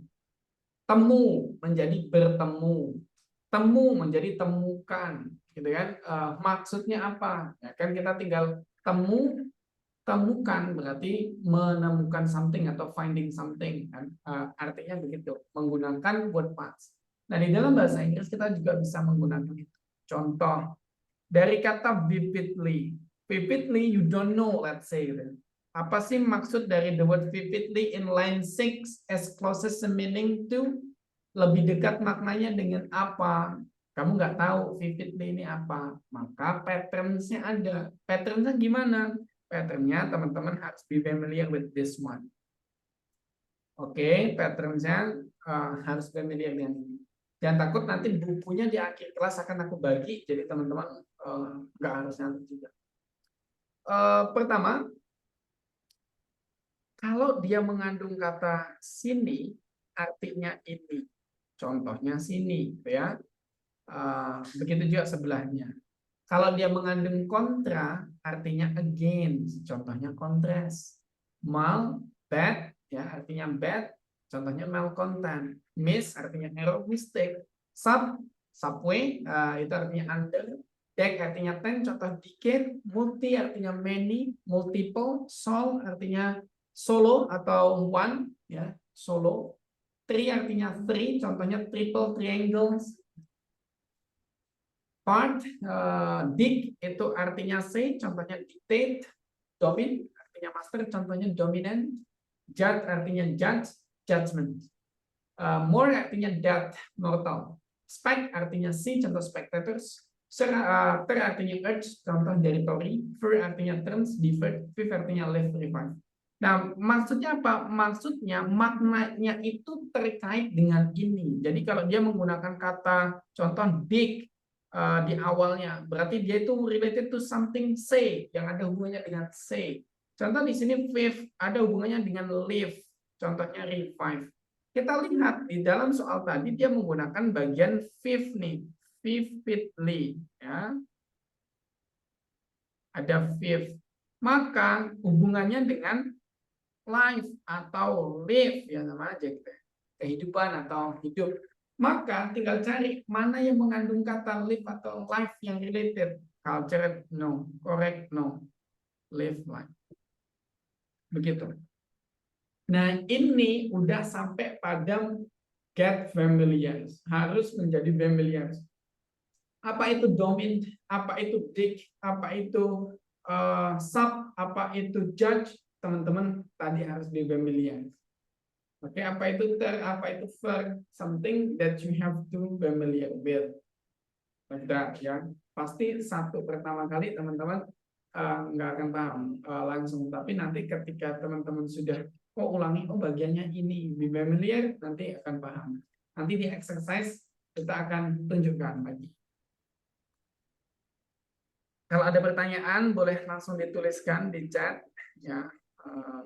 temu menjadi bertemu, temu menjadi temukan, gitu kan? Maksudnya apa? Ya, kan kita tinggal temukan berarti menemukan something atau finding something, kan? Artinya begitu. Menggunakan word parts. Nah, di dalam bahasa Inggris kita juga bisa menggunakan itu. Contoh dari kata vividly. Vividly you don't know, let's say. Apa sih maksud dari the word vividly in line 6 as closest meaning to? lebih dekat maknanya dengan apa? Kamu nggak tahu vividly ini apa, maka patterns-nya ada. Pattern-nya gimana? Pattern-nya teman-teman harus be familiar with this one. Oke, pattern-nya harus familiar dengan ini. Jangan takut nanti bukunya di akhir kelas akan aku bagi, jadi teman-teman nggak harus nanti juga. Pertama, kalau dia mengandung kata sini, artinya ini. Contohnya sini, gitu ya. Begitu juga sebelahnya. Kalau dia mengandung kontra, artinya against. Contohnya contrast. Mal, bad, ya artinya bad. Contohnya malcontent. Miss artinya error, mistake. Sub, subway, itu artinya under. Deck artinya 10, contoh decade. Multi artinya many, multiple. Sol artinya solo atau one, ya solo. Three artinya three, contohnya triple, triangles. Part, dig itu artinya say, contohnya dictate. Domin artinya master, contohnya dominant. Judge artinya judge, judgment. More artinya death, mortal. Spec artinya see, contoh spectators. Ter artinya urge, contoh territory. Fer artinya terms, deferred. Fifth artinya live, revive. Nah, maksudnya apa? Maksudnya maknanya itu terkait dengan ini. Jadi kalau dia menggunakan kata contoh dig di awalnya, berarti dia itu related to something say, yang ada hubungannya dengan say. Contoh di sini fifth ada hubungannya dengan live, contohnya revive. Kita lihat di dalam soal tadi dia menggunakan bagian fifth nih, vividly, ya. Ada fifth. Maka hubungannya dengan life atau live, ya sama aja gitu. Kehidupan atau hidup. Maka tinggal cari mana yang mengandung kata live atau life yang related. Culture, no. Correct, no. Live, life. Begitu. Nah, ini udah sampai pada get familiar. Harus menjadi familiar. Apa itu domain, apa itu dig, apa itu sub, apa itu judge, teman-teman tadi harus be familiar. Oke, apa itu ter, apa itu ver, something that you have to familiar with. Like that, ya. Pasti satu pertama kali teman-teman nggak akan paham langsung, tapi nanti ketika teman-teman sudah ulangi, bagiannya ini, be familiar, nanti akan paham. Nanti di exercise kita akan tunjukkan lagi. Kalau ada pertanyaan boleh langsung dituliskan di chat, ya.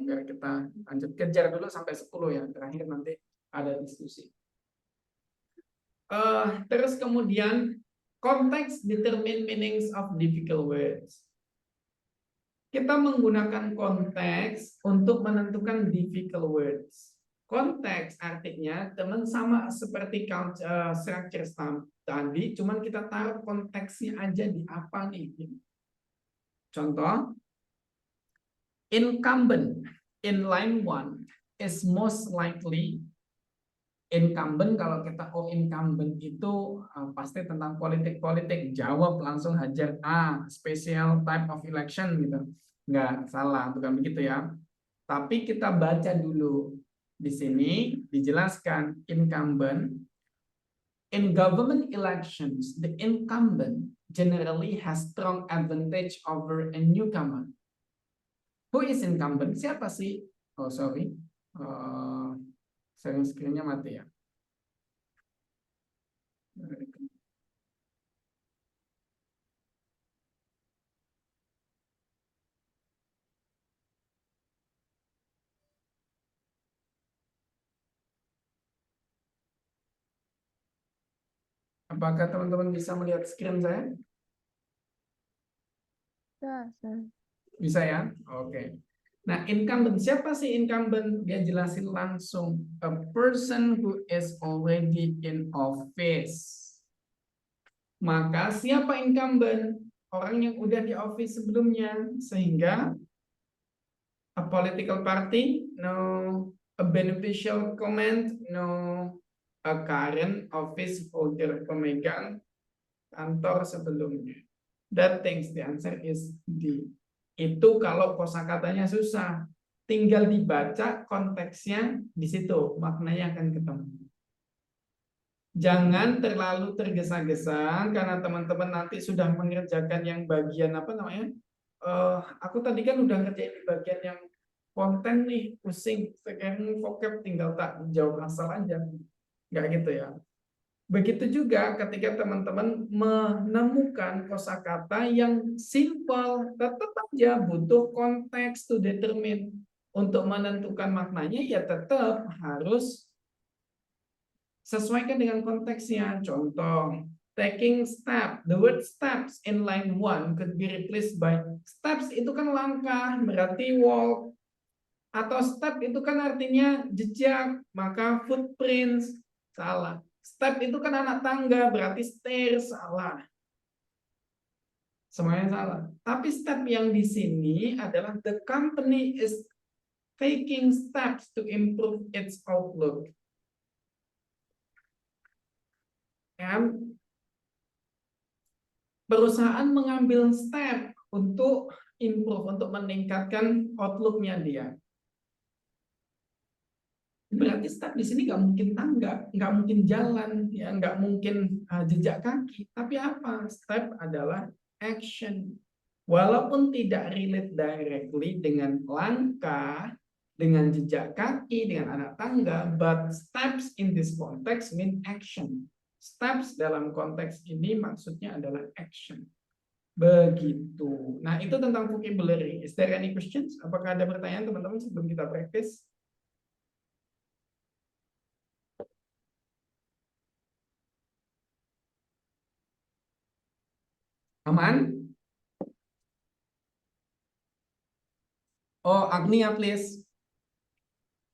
Biar kita lanjut, kejar dulu sampai 10 ya, terakhir nanti ada diskusi. Terus kemudian context determine meanings of difficult words. Kita menggunakan konteks untuk menentukan difficult words. Konteks artinya teman sama seperti structure tadi, cuman kita taruh konteksnya aja di apa nih. Contoh, incumbent in line 1 is most likely. Incumbent, kalau kita incumbent itu pasti tentang politik-politik. Jawab langsung hajar special type of election gitu. Nggak salah, bukan begitu ya. Tapi kita baca dulu. Di sini dijelaskan incumbent. In government elections, the incumbent generally has strong advantage over a newcomer. Who is incumbent? Siapa sih? Oh, sorry. Sharing screen-nya mati ya. Apakah teman-teman bisa melihat screen saya? Bisa ya? Oke. Nah, incumbent, siapa sih incumbent? Dia jelasin langsung. A person who is already in office. Maka siapa incumbent? Orang yang udah di office sebelumnya. Sehingga a political party, no. A beneficial comment, no. A current office holder, pemegang kantor sebelumnya. That things, the answer is D. Itu kalau kosakatanya susah, tinggal dibaca konteksnya di situ, maknanya akan ketemu. Jangan terlalu tergesa-gesa karena teman-teman nanti sudah mengerjakan yang bagian apa namanya? Aku tadi kan udah ngerjain di bagian yang konten nih, pusing. Sekarang vocab tinggal tak jawab asal aja. Nggak gitu ya. Begitu juga ketika teman-teman menemukan kosakata yang simple, tetap aja butuh konteks to determine. Untuk menentukan maknanya ya tetap harus sesuaikan dengan konteksnya. Contoh, taking step. The word steps in line 1 could be replaced by steps itu kan langkah, berarti walk. Atau step itu kan artinya jejak, maka footprints, salah. Step itu kan anak tangga, berarti stairs, salah. Semuanya salah. Tapi step yang di sini adalah the company is taking steps to improve its outlook. And perusahaan mengambil step untuk improve, untuk meningkatkan outlook-nya dia. Berarti step di sini nggak mungkin tangga, nggak mungkin jalan, ya nggak mungkin jejak kaki. Tapi apa? Step adalah action. Walaupun tidak relate directly dengan langkah, dengan jejak kaki, dengan anak tangga, but steps in this context mean action. Steps dalam konteks ini maksudnya adalah action. Begitu. Nah, itu tentang vocabulary. Is there any questions? Apakah ada pertanyaan teman-teman sebelum kita praktis? Aman? Oh, Agnia, please.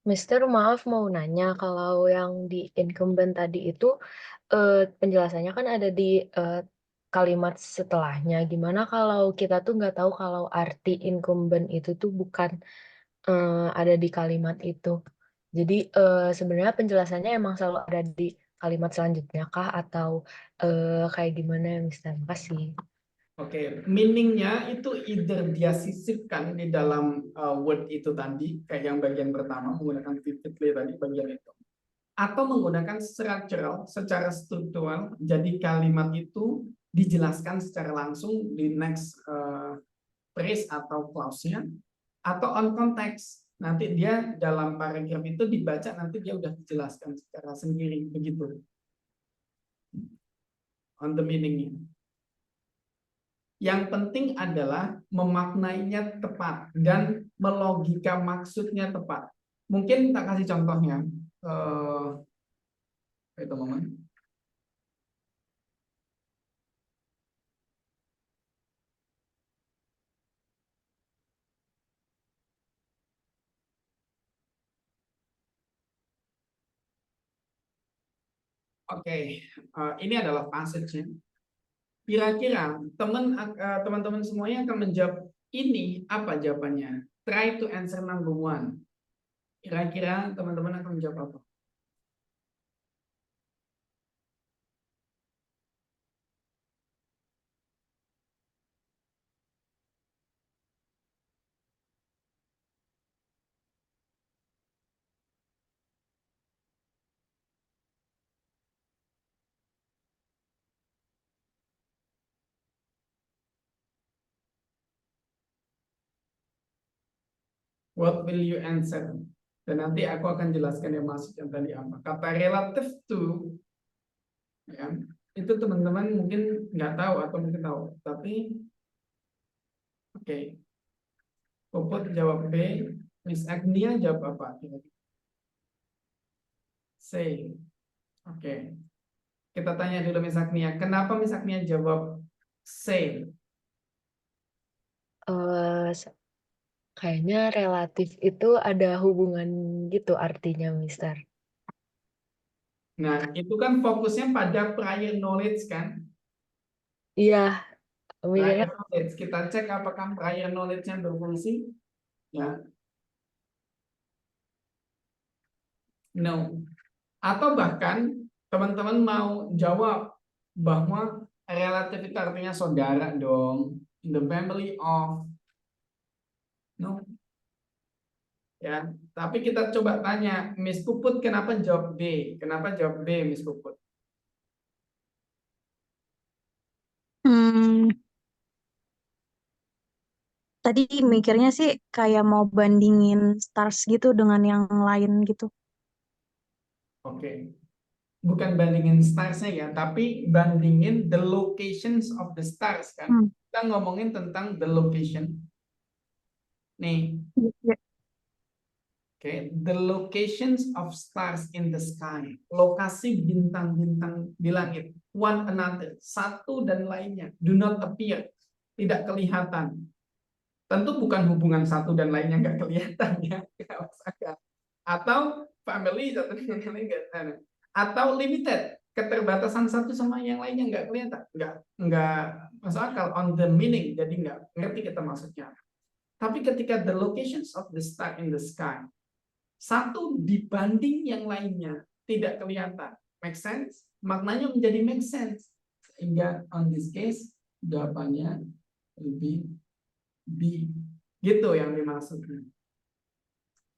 Mister, maaf mau nanya, kalau yang di incumbent tadi itu penjelasannya kan ada di kalimat setelahnya. Gimana kalau kita tuh nggak tahu kalau arti incumbent itu tuh bukan ada di kalimat itu. Jadi sebenarnya penjelasannya emang selalu ada di kalimat selanjutnya kah atau kayak gimana, Mister? Makasih. Oke, meaningnya itu either dia sisipkan di dalam word itu tadi, kayak yang bagian pertama menggunakan vividly tadi bagian itu, atau menggunakan structural, secara struktural. Jadi kalimat itu dijelaskan secara langsung di next phrase atau clause-nya, atau on context. Nanti dia dalam paragraf itu dibaca, nanti dia udah dijelaskan secara sendiri begitu. On the meaning-nya. Yang penting adalah memaknainya tepat dan melogika maksudnya tepat. Mungkin tak kasih contohnya. Itu momen. Oke, ini adalah passage-nya. Kira-kira teman-teman semuanya akan menjawab ini apa jawabannya? Try to answer number 1. Kira-kira teman-teman akan menjawab apa? What will you answer? Dan nanti aku akan jelaskan yang maksud yang tadi apa. Kata relative to, ya, itu teman-teman mungkin nggak tahu atau mungkin tahu. Tapi, oke. Puput jawab B, Miss Agnia jawab apa? C. Oke. Kita tanya dulu Miss Agnia. Kenapa Miss Agnia jawab C? Kayaknya relatif itu ada hubungan gitu artinya, Mister. Nah, itu kan fokusnya pada prior knowledge kan? Iya, Prior mikirnya knowledge. Kita cek apakah prior knowledge-nya berfungsi. Ya. No. Atau bahkan teman-teman mau jawab bahwa relatif itu artinya saudara dong. In the family of. No. Ya, tapi kita coba tanya Miss Puput kenapa jawab B? Kenapa jawab B Miss Puput? tadi mikirnya sih kayak mau bandingin stars gitu dengan yang lain gitu. Oke. Bukan bandingin starsnya ya, tapi bandingin the locations of the stars kan. Hmm. Kita ngomongin tentang the location. Nih, Iya. oke, the locations of stars in the sky. Lokasi bintang-bintang di langit. One another, satu dan lainnya. Do not appear, tidak kelihatan. Tentu bukan hubungan satu dan lainnya nggak kelihatan ya. Atau family satu dengan yang lain nggak. Atau limited, keterbatasan satu sama yang lainnya nggak kelihatan, nggak masuk akal on the meaning, jadi nggak ngerti kita maksudnya. Tapi ketika the locations of the star in the sky, satu dibanding yang lainnya tidak kelihatan, make sense? Maknanya menjadi make sense, sehingga on this case jawabannya lebih B, gitu yang dimaksudnya.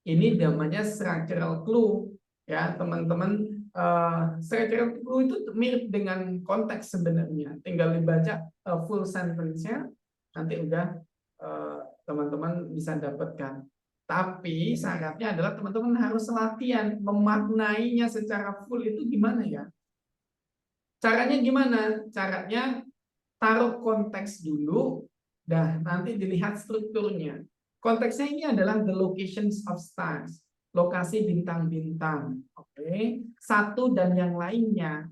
Ini namanya structural clue ya teman-teman. Structural clue itu mirip dengan konteks sebenarnya, tinggal dibaca full sentence-nya, nanti udah teman-teman bisa dapatkan. Tapi syaratnya adalah teman-teman harus latihan memaknainya secara full. Itu gimana ya? Caranya gimana? Caranya taruh konteks dulu, dah nanti dilihat strukturnya. Konteksnya ini adalah the locations of stars, lokasi bintang-bintang. Oke, satu dan yang lainnya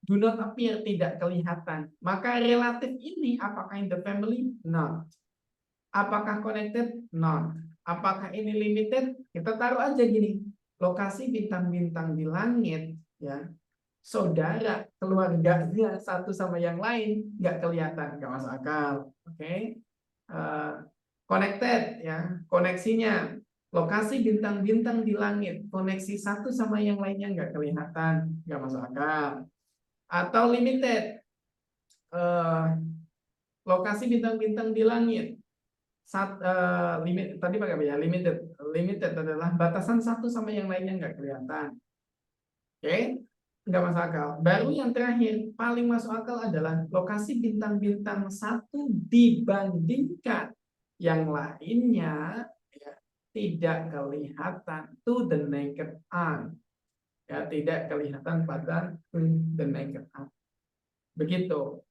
do not appear, tidak kelihatan. Maka relatif ini apakah in the family? Not. Apakah connected? Not. Apakah ini limited? Kita taruh aja gini, lokasi bintang-bintang di langit, ya, saudara, keluarganya satu sama yang lain nggak kelihatan, nggak masuk akal. Oke. Connected, ya, koneksinya, lokasi bintang-bintang di langit, koneksi satu sama yang lainnya nggak kelihatan, nggak masuk akal. Atau limited, lokasi bintang-bintang di langit, limit tadi pakai apa ya? Limited adalah batasan satu sama yang lainnya nggak kelihatan. Oke, nggak masuk akal. Baru yang terakhir paling masuk akal adalah lokasi bintang-bintang satu dibandingkan yang lainnya, ya, tidak kelihatan to the naked eye, ya, tidak kelihatan pada the naked eye. Begitu.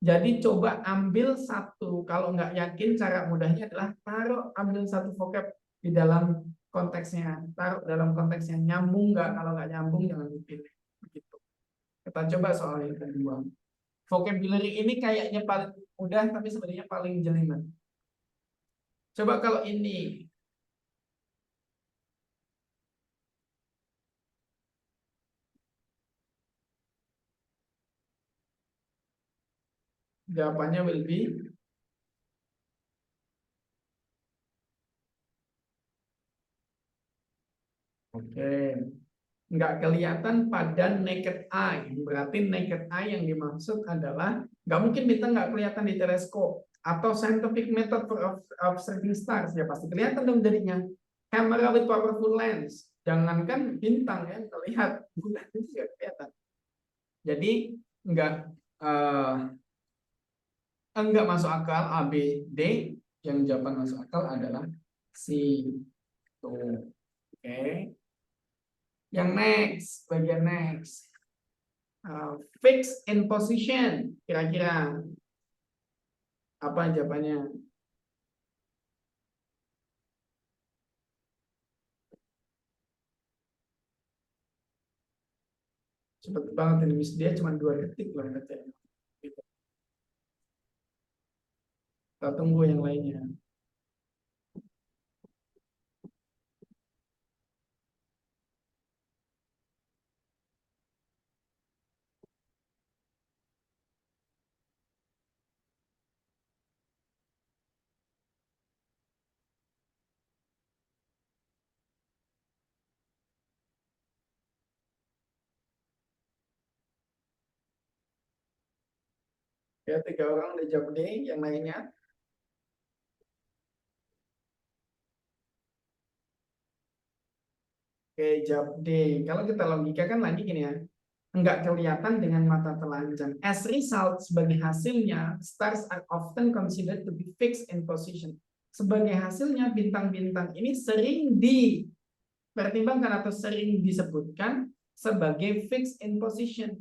Jadi coba ambil satu, kalau nggak yakin cara mudahnya adalah ambil satu vocab di dalam konteksnya, taruh dalam konteksnya, nyambung nggak? Kalau nggak nyambung jangan dipilih. Begitu. Kita coba soal yang kedua. Vocabulary ini kayaknya paling mudah, tapi sebenarnya paling jelimet. Coba kalau ini. Jawabannya will be oke. Nggak kelihatan pada naked eye. Berarti naked eye yang dimaksud adalah nggak mungkin bintang nggak kelihatan di teleskop atau scientific method for observing stars, ya pasti kelihatan dong jadinya. Camera with powerful lens, jangankan bintang ya, terlihat bulan itu juga kelihatan. Jadi enggak masuk akal A, B, D. Yang jawaban masuk akal adalah C. Tuh. Oke. Yang next, bagian next. Fix in position. Kira-kira apa jawabannya? Cepet banget ini, Miss, dia cuma 2 detik loh ngerjain. Kita tunggu yang lainnya. Ya, 3 orang udah jawab D, yang lainnya. Oke, jawab D. Kalau kita logika kan lagi gini ya, enggak kelihatan dengan mata telanjang. As result, sebagai hasilnya, stars are often considered to be fixed in position. Sebagai hasilnya bintang-bintang ini sering dipertimbangkan atau sering disebutkan sebagai fixed in position.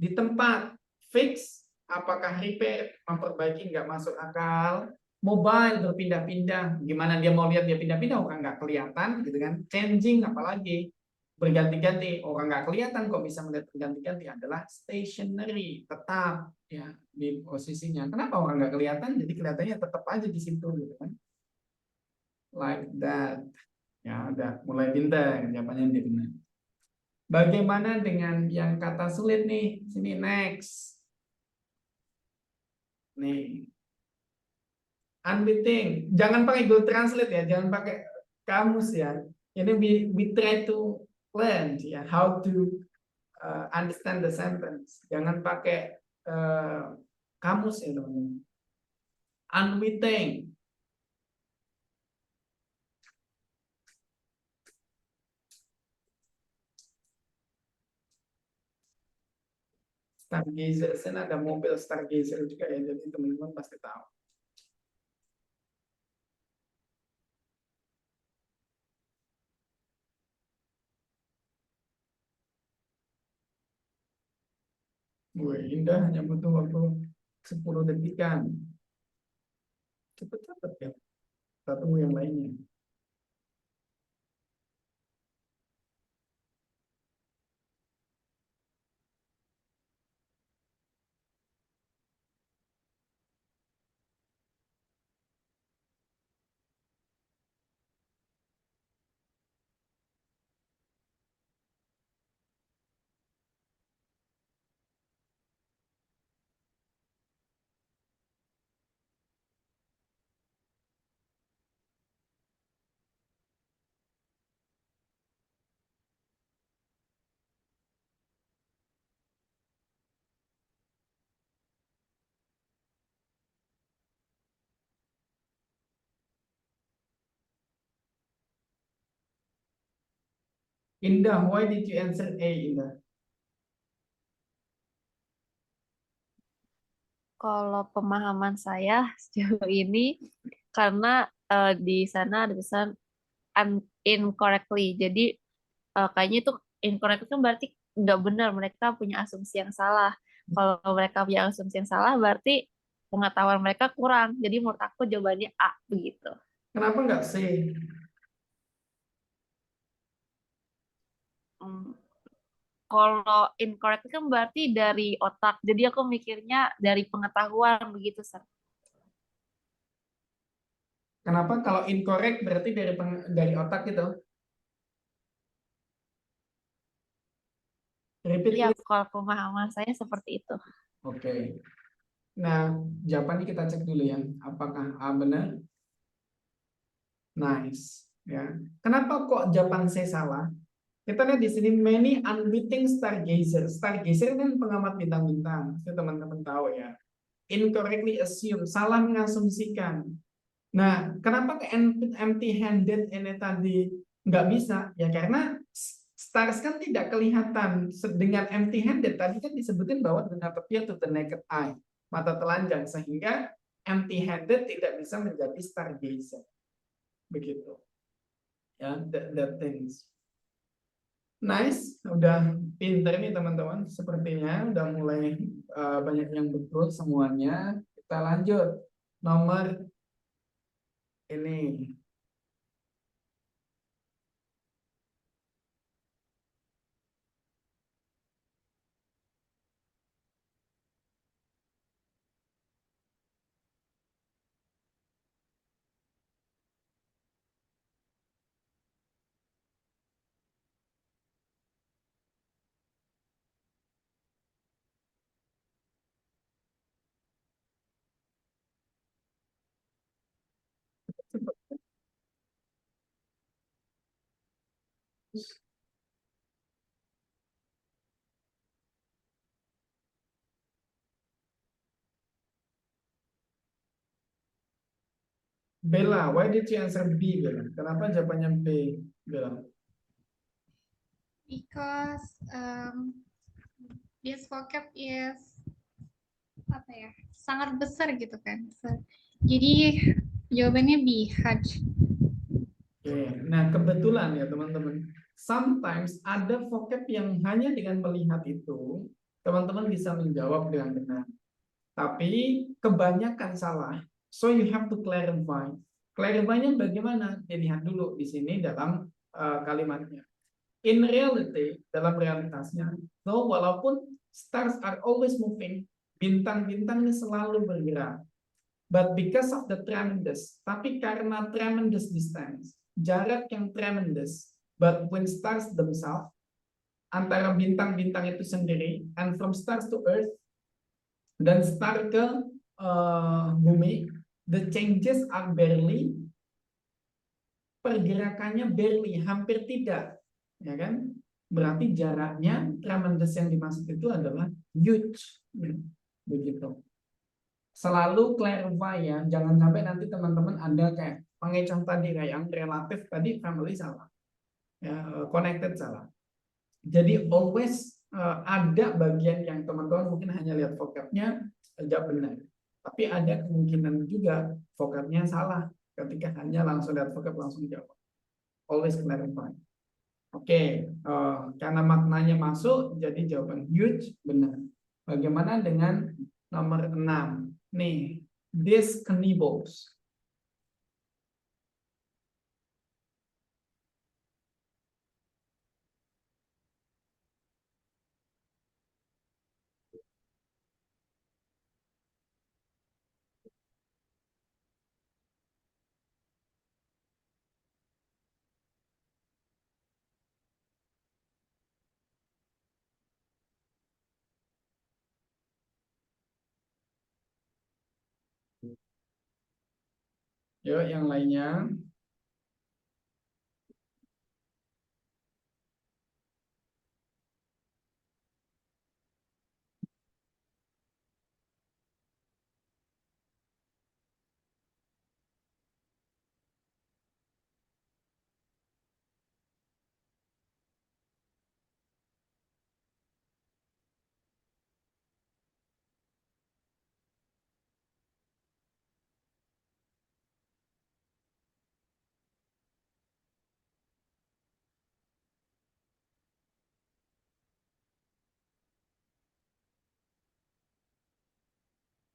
Di tempat fix, apakah repair, memperbaiki nggak masuk akal, mobile berpindah-pindah, gimana dia mau lihat dia pindah-pindah, orang nggak kelihatan gitu kan, changing apalagi berganti-ganti, orang nggak kelihatan kok bisa melihat berganti-ganti, adalah stationary, tetap ya di posisinya. Kenapa orang nggak kelihatan? Jadi kelihatannya tetap aja di situ gitu kan, like that. Ya udah mulai pintar, jawabannya dia benar. Bagaimana dengan yang kata sulit nih? Sini next. Nih. Unwitting. Jangan pakai Google Translate ya, jangan pakai kamus ya. Ini we try to learn ya how to understand the sentence. Jangan pakai kamus ya teman-teman. Unwitting. Stargazer, sana ada mobil Stargazer juga ya, jadi teman-teman pasti tahu. Wih, indah, hanya butuh waktu 10 detikan. Cepet-cepet ya. Kita tunggu yang lainnya. Indah, why did you answer A, Indah? Kalau pemahaman saya sejauh ini karena di sana ada tulisan incorrectly. Jadi kayaknya itu incorrect itu berarti nggak benar, mereka punya asumsi yang salah. Kalau mereka punya asumsi yang salah berarti pengetahuan mereka kurang. Jadi menurut aku jawabannya A begitu. Kenapa nggak C? Hmm, Kalau incorrect kan berarti dari otak. Jadi aku mikirnya dari pengetahuan begitu, Sir. Kenapa kalau incorrect berarti dari otak gitu? Repeat Iya, please. kalau pemahaman saya seperti itu. Oke. Nah, jawabannya kita cek dulu ya. Apakah A benar? Nice. Ya. Kenapa kok jawaban C salah? Kita lihat di sini many unwitting stargazer. Stargazer kan pengamat bintang-bintang. Itu teman-teman tahu ya. Incorrectly assume, salah mengasumsikan. Nah, kenapa ke empty-handed ini tadi nggak bisa? Ya karena stars kan tidak kelihatan dengan empty-handed. Tadi kan disebutin bahwa do not appear to the naked eye, mata telanjang, sehingga empty-handed tidak bisa menjadi stargazer. Begitu. Ya, that things. Nice, udah pinter nih teman-teman. Sepertinya udah mulai banyak yang betul semuanya. Kita lanjut. Nomor ini. Bella, why did you answer B, Bella? Kenapa jawabannya B, Bella? Because this vocab is apa ya, sangat besar gitu kan. Jadi Jawabannya B, Hajj. Oke, nah kebetulan ya teman-teman, sometimes ada vocab yang hanya dengan melihat itu, teman-teman bisa menjawab dengan benar. Tapi kebanyakan salah, so you have to clarify. Clarify-nya bagaimana? Dilihat dulu di sini dalam kalimatnya. In reality, dalam realitasnya, so walaupun stars are always moving, bintang-bintangnya selalu bergerak. But because of the tremendous, tapi karena tremendous distance, jarak yang tremendous, but when stars themselves, antara bintang-bintang itu sendiri, and from stars to earth, dan star ke bumi, the changes are barely, pergerakannya barely, hampir tidak, ya kan? Berarti jaraknya tremendous yang dimaksud itu adalah huge, begitu. Selalu clarify ya, jangan sampai nanti teman-teman ada kayak pengecoh tadi kayak yang relatif tadi family salah, ya, connected salah. Jadi always ada bagian yang teman-teman mungkin hanya lihat vocabnya jawab benar, tapi ada kemungkinan juga vocabnya salah ketika hanya langsung lihat vocab langsung jawab. Always clarify. Oke, karena maknanya masuk, jadi jawaban huge benar. Bagaimana dengan nomor 6? Nih, these cannibals. Yuk, yang lainnya.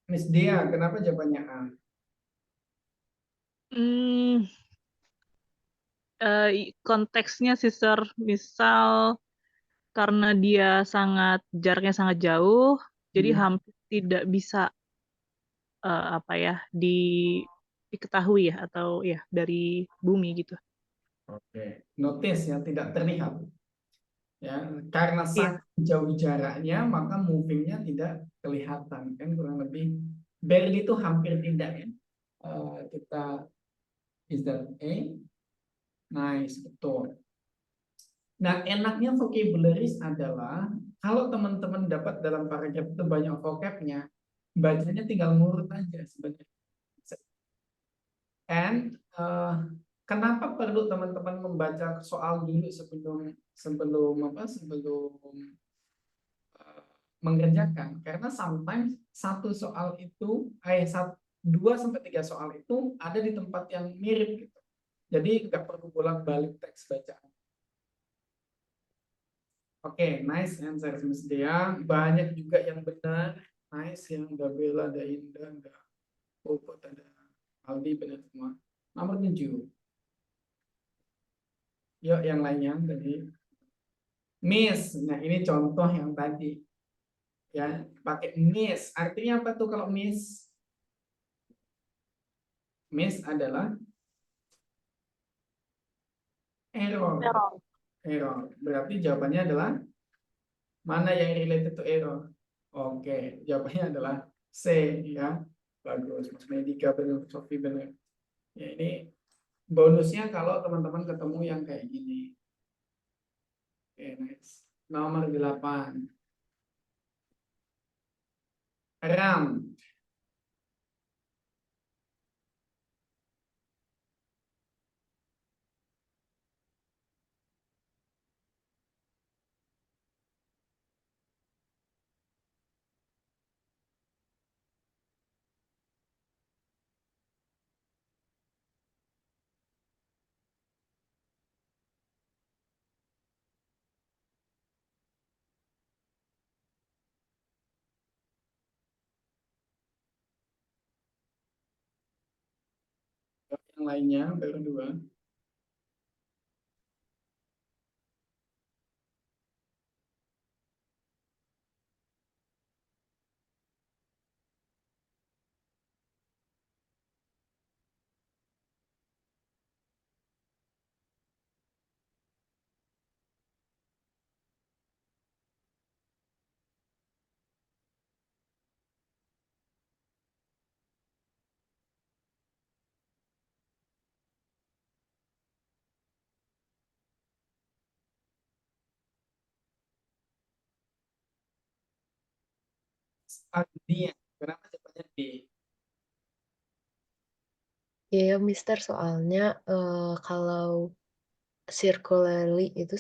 Miss Dia, kenapa jawabannya A? Hmm, konteksnya sih, Sir. Misal karena dia jaraknya sangat jauh, jadi hampir tidak bisa apa ya diketahui ya atau ya dari bumi gitu. Oke, notice ya tidak terlihat. Ya, karena Iya. sangat jauh jaraknya, maka movingnya tidak kelihatan kan kurang lebih. Barely itu hampir tidak ya. Kita is that A? Nice, betul. Nah, enaknya vocabularies adalah kalau teman-teman dapat dalam paragraf itu banyak vocabnya, bacanya tinggal ngurut aja sebenarnya. And kenapa perlu teman-teman membaca soal dulu sebelum mengerjakan? Karena sometimes satu soal itu, 2 sampai 3 soal itu ada di tempat yang mirip gitu. Jadi nggak perlu bolak-balik teks bacaan. Oke, nice answer Miss Dea. Banyak juga yang benar. Nice, yang ada Bella, ada Indah, ada Puput, ada Aldi, benar semua. Nomor 7. Yuk yang lainnya tadi. Miss, nah ini contoh yang tadi. Ya, pakai miss. Artinya apa tuh kalau miss? Miss adalah error. Error. Berarti jawabannya adalah mana yang related to error? Oke, jawabannya adalah C ya. Bagus, Mas Medika benar, Sofi benar. Ya ini bonusnya kalau teman-teman ketemu yang kayak gini. Oke, next. Nomor 8. Ram. Yang lainnya baru 2. Dia. Kenapa jawabannya D? Ya, Mister, soalnya kalau circularly itu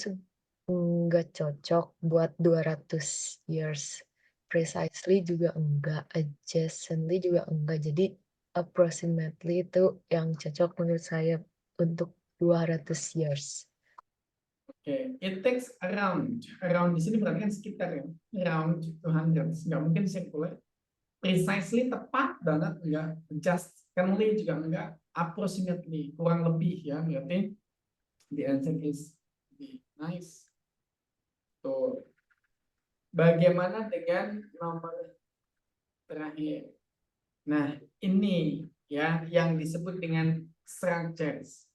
nggak cocok buat 200 years. Precisely juga enggak, adjacently juga enggak. Jadi approximately itu yang cocok menurut saya untuk 200 years. Oke, it takes around. Around di sini berarti kan sekitar ya. Around 200. Nggak mungkin circular. Precisely tepat banget enggak. Justly juga enggak. Approximately kurang lebih ya. Berarti the answer is B. Nice. Tuh. Bagaimana dengan nomor terakhir? Nah, ini ya yang disebut dengan structures.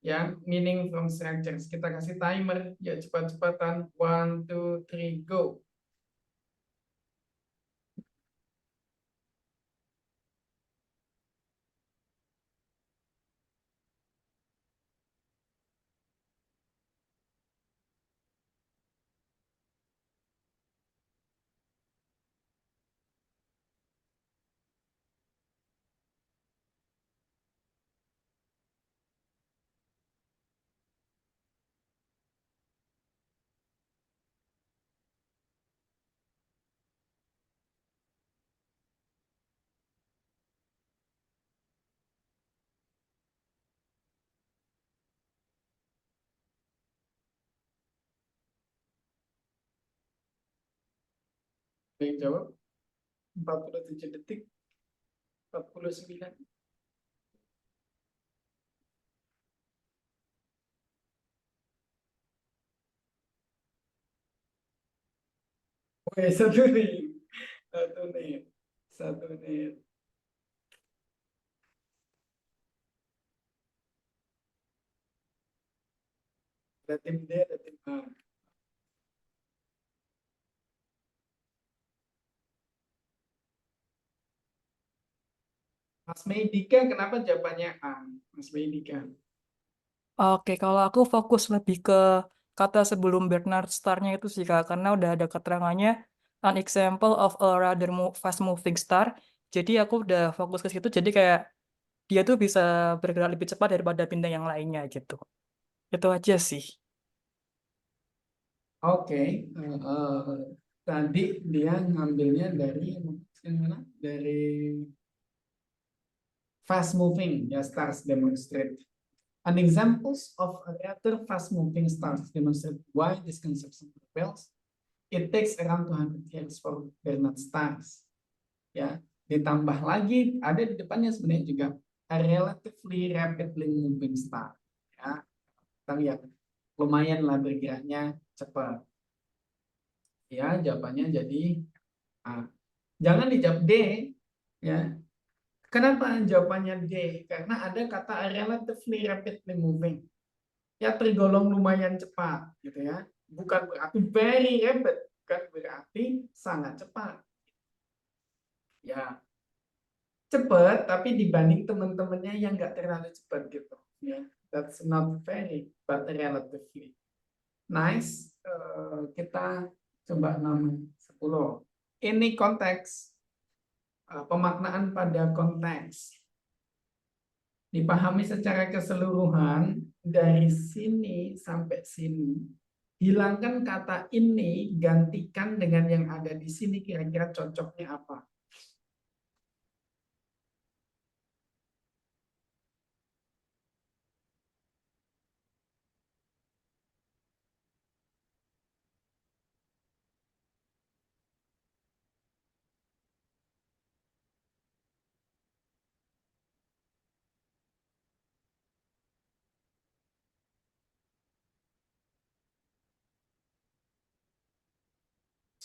Ya, meaning from structures. Kita kasih timer, ya cepat-cepatan. 1, 2, 3, go. Ada yang jawab? 47 detik. 49. Oke, 1 menit. 1 menit. 1 menit. Ada tim D, ada tim A. Mas Meidika, kenapa jawabannya A? Mas Meidika. Oke, kalau aku fokus lebih ke kata sebelum Bernard Star-nya itu sih, Kak, karena udah ada keterangannya an example of a rather fast moving star. Jadi aku udah fokus ke situ, jadi kayak dia tuh bisa bergerak lebih cepat daripada bintang yang lainnya gitu. Itu aja sih. Oke, tadi dia ngambilnya dari yang mana? Dari fast moving ya stars demonstrate. An examples of a rather fast moving stars demonstrate why this conception prevails. It takes around 200 years for Bernard stars. Ya, ditambah lagi ada di depannya sebenarnya juga a relatively rapidly moving star. Ya, kita lihat lumayan lah bergeraknya cepat. Ya, jawabannya jadi A. Jangan dijawab D, ya. Kenapa jawabannya D? Karena ada kata relatively rapidly moving. Ya tergolong lumayan cepat, gitu ya. Bukan berarti very rapid, bukan berarti sangat cepat. Ya, cepat tapi dibanding teman-temannya yang nggak terlalu cepat gitu. Ya, that's not very, but relatively. Nice. Kita coba nomor 10. Ini konteks pemaknaan pada konteks. Dipahami secara keseluruhan dari sini sampai sini. Hilangkan kata ini, gantikan dengan yang ada di sini, kira-kira cocoknya apa?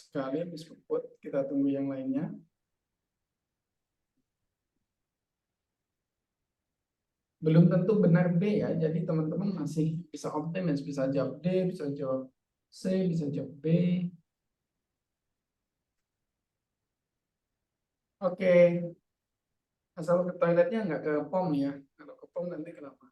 sekali, Miss Puput. Kita tunggu yang lainnya. Belum tentu benar B ya, jadi teman-teman masih bisa optimis, bisa jawab D, bisa jawab C, bisa jawab B. Oke, asal ke toiletnya nggak ke POM ya, kalau ke POM nanti kenapa?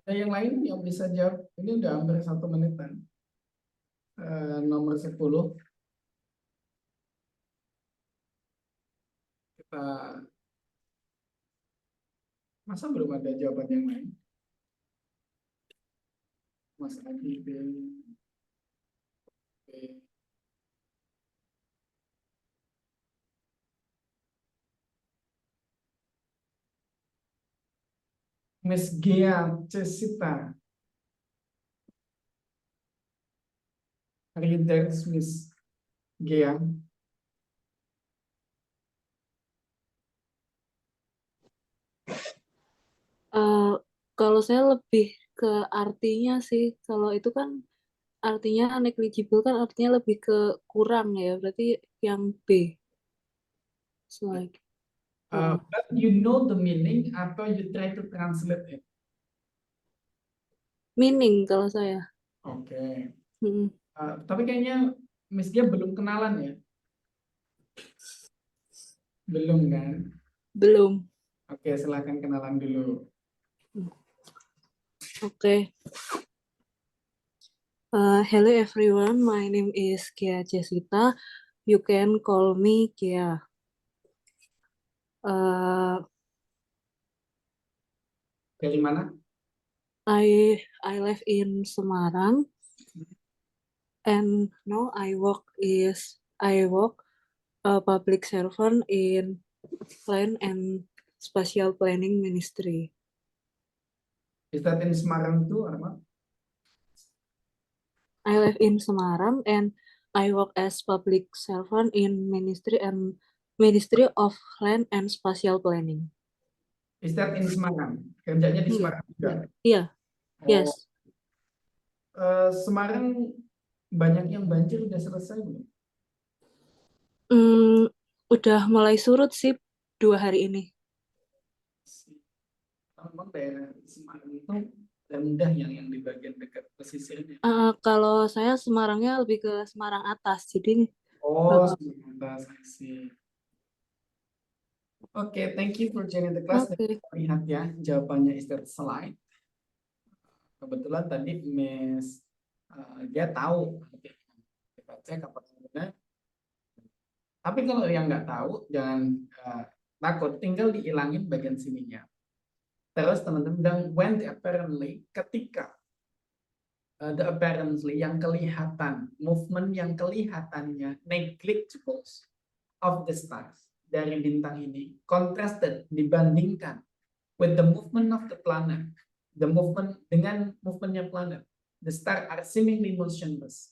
Ada yang lain yang bisa jawab? Ini udah hampir 1 menitan. Nomor 10. Kita masa belum ada jawaban yang lain? Mas Adi B. B. Miss Gia Cesita. Are you there, Miss Gia? Kalau saya lebih ke artinya sih, kalau itu kan artinya negligible kan artinya lebih ke kurang ya, berarti yang B. It's like, But you know the meaning atau you try to translate it? meaning kalau saya. Oke. Mm-mm. Tapi kayaknya Miss Gia belum kenalan ya? Belum kan? Belum. Oke, silakan kenalan dulu. Okay. Hello everyone, my name is Gia Cesita. You can call me Gia. Dari mana? I live in Semarang, and now I work a public servant in Land and Spatial Planning Ministry. Is that in Semarang too, or what? I live in Semarang and I work as public servant in Ministry of Land and Spatial Planning. Is that in Semarang? Kerjanya di Semarang juga? Iya. Yes. Semarang banyak yang banjir, udah selesai belum? Udah mulai surut sih 2 hari ini. Memang daerah Semarang itu rendah yang di bagian dekat pesisirnya. Kalau saya Semarangnya lebih ke Semarang atas, jadi Semarang atas, I see. Oke, thank you for joining the class. Lihat ya, jawabannya is that slide. Kebetulan tadi Miss dia tahu. Kita cek apakah benar. Tapi kalau yang nggak tahu, jangan takut, tinggal dihilangin bagian sininya. Terus teman-teman bilang when the apparently, ketika the apparently yang kelihatan, movement yang kelihatannya negligible of the stars dari bintang ini contrasted, dibandingkan with the movement of the planet, the movement dengan movementnya planet, the star are seemingly motionless.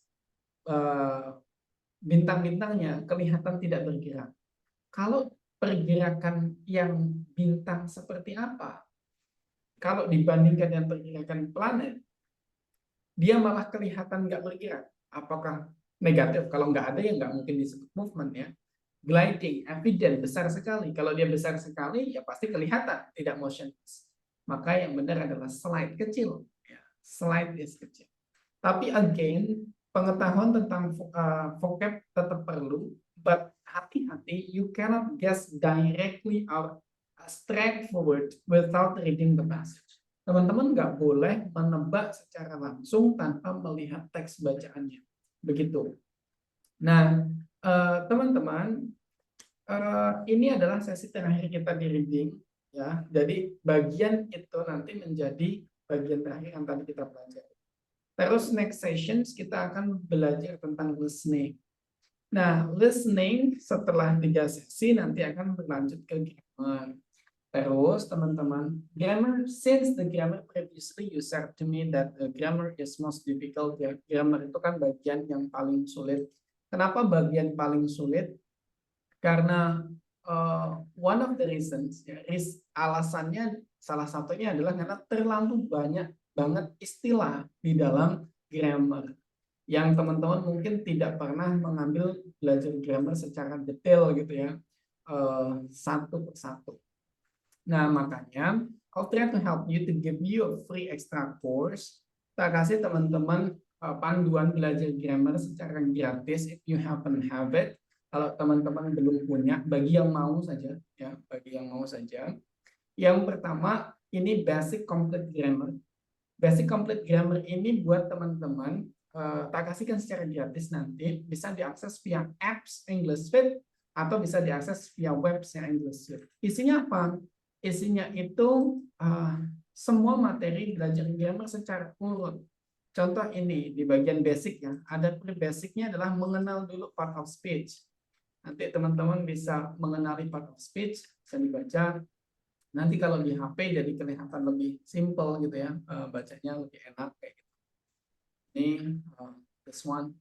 Bintang-bintangnya kelihatan tidak bergerak. Kalau pergerakan yang bintang seperti apa? Kalau dibandingkan dengan pergerakan planet, dia malah kelihatan nggak bergerak. Apakah negatif? Kalau nggak ada ya nggak mungkin disebut movement ya. Gliding, evident, besar sekali. Kalau dia besar sekali ya pasti kelihatan tidak motionless. Maka yang benar adalah slide kecil. Ya, slide is kecil. Tapi again, pengetahuan tentang vocab tetap perlu, but hati-hati, you cannot guess directly or straightforward without reading the passage. Teman-teman nggak boleh menebak secara langsung tanpa melihat teks bacaannya. Begitu. Nah, teman-teman, ini adalah sesi terakhir kita di reading, ya. Jadi bagian itu nanti menjadi bagian terakhir yang tadi kita pelajari. Terus next sessions kita akan belajar tentang listening. Nah, listening setelah 3 sesi nanti akan berlanjut ke grammar. Terus teman-teman, grammar, since the grammar previously you said to me that the grammar is most difficult, ya, grammar itu kan bagian yang paling sulit. Kenapa bagian paling sulit? Karena one of the reasons, ya, alasannya salah satunya adalah karena terlalu banyak banget istilah di dalam grammar yang teman-teman mungkin tidak pernah mengambil belajar grammar secara detail gitu ya, satu persatu. Nah, makanya I'll try to help you to give you a free extra course. Kita kasih teman-teman panduan belajar grammar secara gratis if you haven't have it. Kalau teman-teman belum punya, bagi yang mau saja, ya, bagi yang mau saja. Yang pertama, ini Basic Complete Grammar. Basic Complete Grammar ini buat teman-teman, tak kasihkan secara gratis nanti, bisa diakses via apps English Fit, atau bisa diakses via website English Fit. Isinya apa? Isinya itu semua materi belajar grammar secara urut. Contoh ini, di bagian basic ya, ada pre-basicnya adalah mengenal dulu part of speech. Nanti teman-teman bisa mengenali part of speech, bisa dibaca. Nanti kalau di HP jadi kelihatan lebih simple gitu ya, bacanya lebih enak kayak gitu. Ini this one.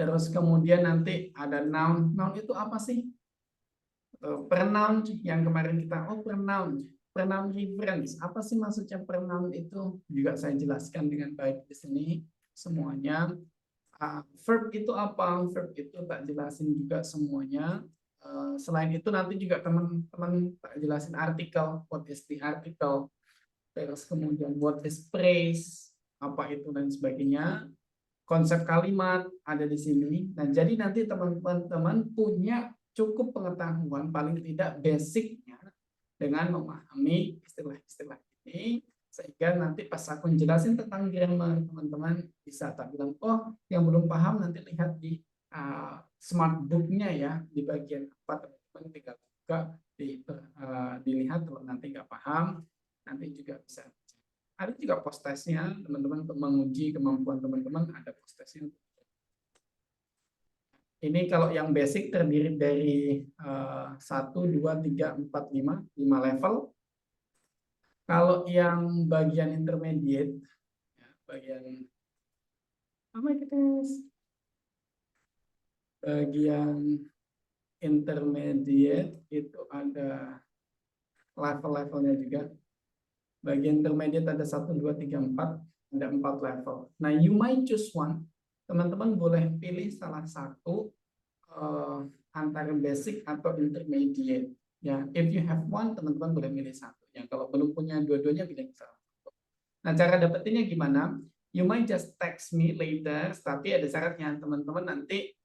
Terus kemudian nanti ada noun. Noun itu apa sih? Pronoun yang kemarin kita, pronoun. Pronoun reference. Apa sih maksudnya pronoun itu? Juga saya jelaskan dengan baik di sini semuanya. Verb itu apa? Verb itu tak jelasin juga semuanya. Selain itu nanti juga teman-teman tak jelasin artikel, what is the article, terus kemudian what is phrase, apa itu dan sebagainya. Konsep kalimat ada di sini. Nah, jadi nanti teman-teman punya cukup pengetahuan paling tidak basicnya dengan memahami istilah-istilah ini. Sehingga nanti pas aku jelasin tentang grammar, teman-teman bisa tak bilang, oh yang belum paham nanti lihat di smart book-nya ya, di bagian apa teman-teman tinggal buka, dilihat kalau nanti nggak paham, nanti juga bisa. Ada juga post testnya, teman-teman untuk menguji kemampuan teman-teman, ada post testnya. Ini kalau yang basic terdiri dari 1, 2, 3, 4, 5 level. Kalau yang bagian intermediate, ya, bagian intermediate itu ada level-levelnya juga. Bagian intermediate ada 1, 2, 3, 4, ada 4 level. Nah, you might choose one. Teman-teman boleh pilih salah satu antara basic atau intermediate. Ya, if you have one, teman-teman boleh pilih satu. Ya, kalau belum punya dua-duanya, pilih salah satu. Nah, cara dapetinnya gimana? You might just text me later, tapi ada syaratnya, teman-teman nanti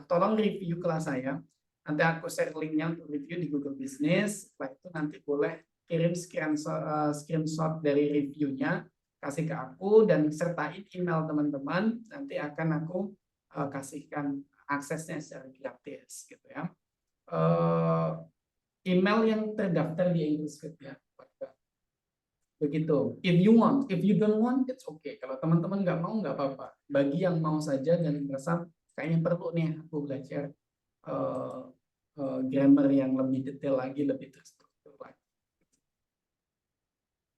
tolong review kelas saya. Nanti aku share linknya untuk review di Google Business. Setelah itu nanti boleh kirim screenshot dari reviewnya, kasih ke aku, dan sertain email teman-teman. Nanti akan aku kasihkan aksesnya secara gratis, gitu ya. Email yang terdaftar di English Fit ya. Begitu. If you want, if you don't want, it's okay. Kalau teman-teman nggak mau, nggak apa-apa. Bagi yang mau saja dan merasa kayaknya perlu nih aku belajar grammar yang lebih detail lagi, lebih terstruktur lagi.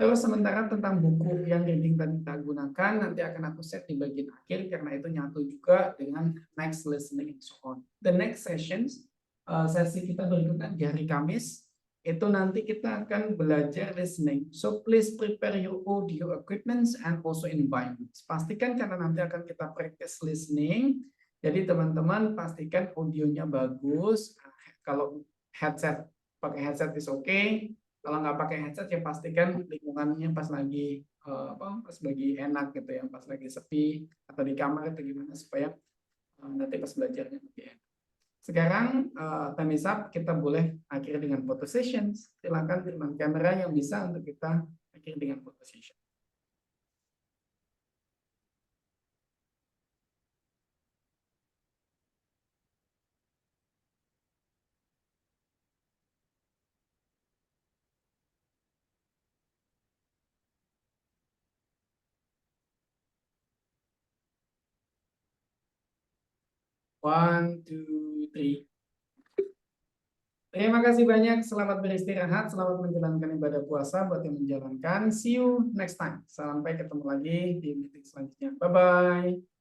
Terus sementara tentang buku yang reading tadi kita gunakan, nanti akan aku set di bagian akhir karena itu nyatu juga dengan next listening and so on. The next sessions, sesi kita berikutnya di hari Kamis, itu nanti kita akan belajar listening. So please prepare your audio equipments and also environments. Pastikan karena nanti akan kita practice listening, jadi teman-teman pastikan audionya bagus. Kalau pakai headset is okay. Kalau nggak pakai headset ya pastikan lingkungannya pas lagi enak gitu ya, pas lagi sepi atau di kamar atau gimana supaya nanti pas belajarnya lebih enak. Sekarang time is up, kita boleh akhiri dengan photo session. Silakan teman kamera yang bisa untuk kita akhiri dengan photo session. 1, 2, 3. Terima kasih banyak. Selamat beristirahat. Selamat menjalankan ibadah puasa buat yang menjalankan. See you next time. Sampai ketemu lagi di meeting selanjutnya. Bye-bye.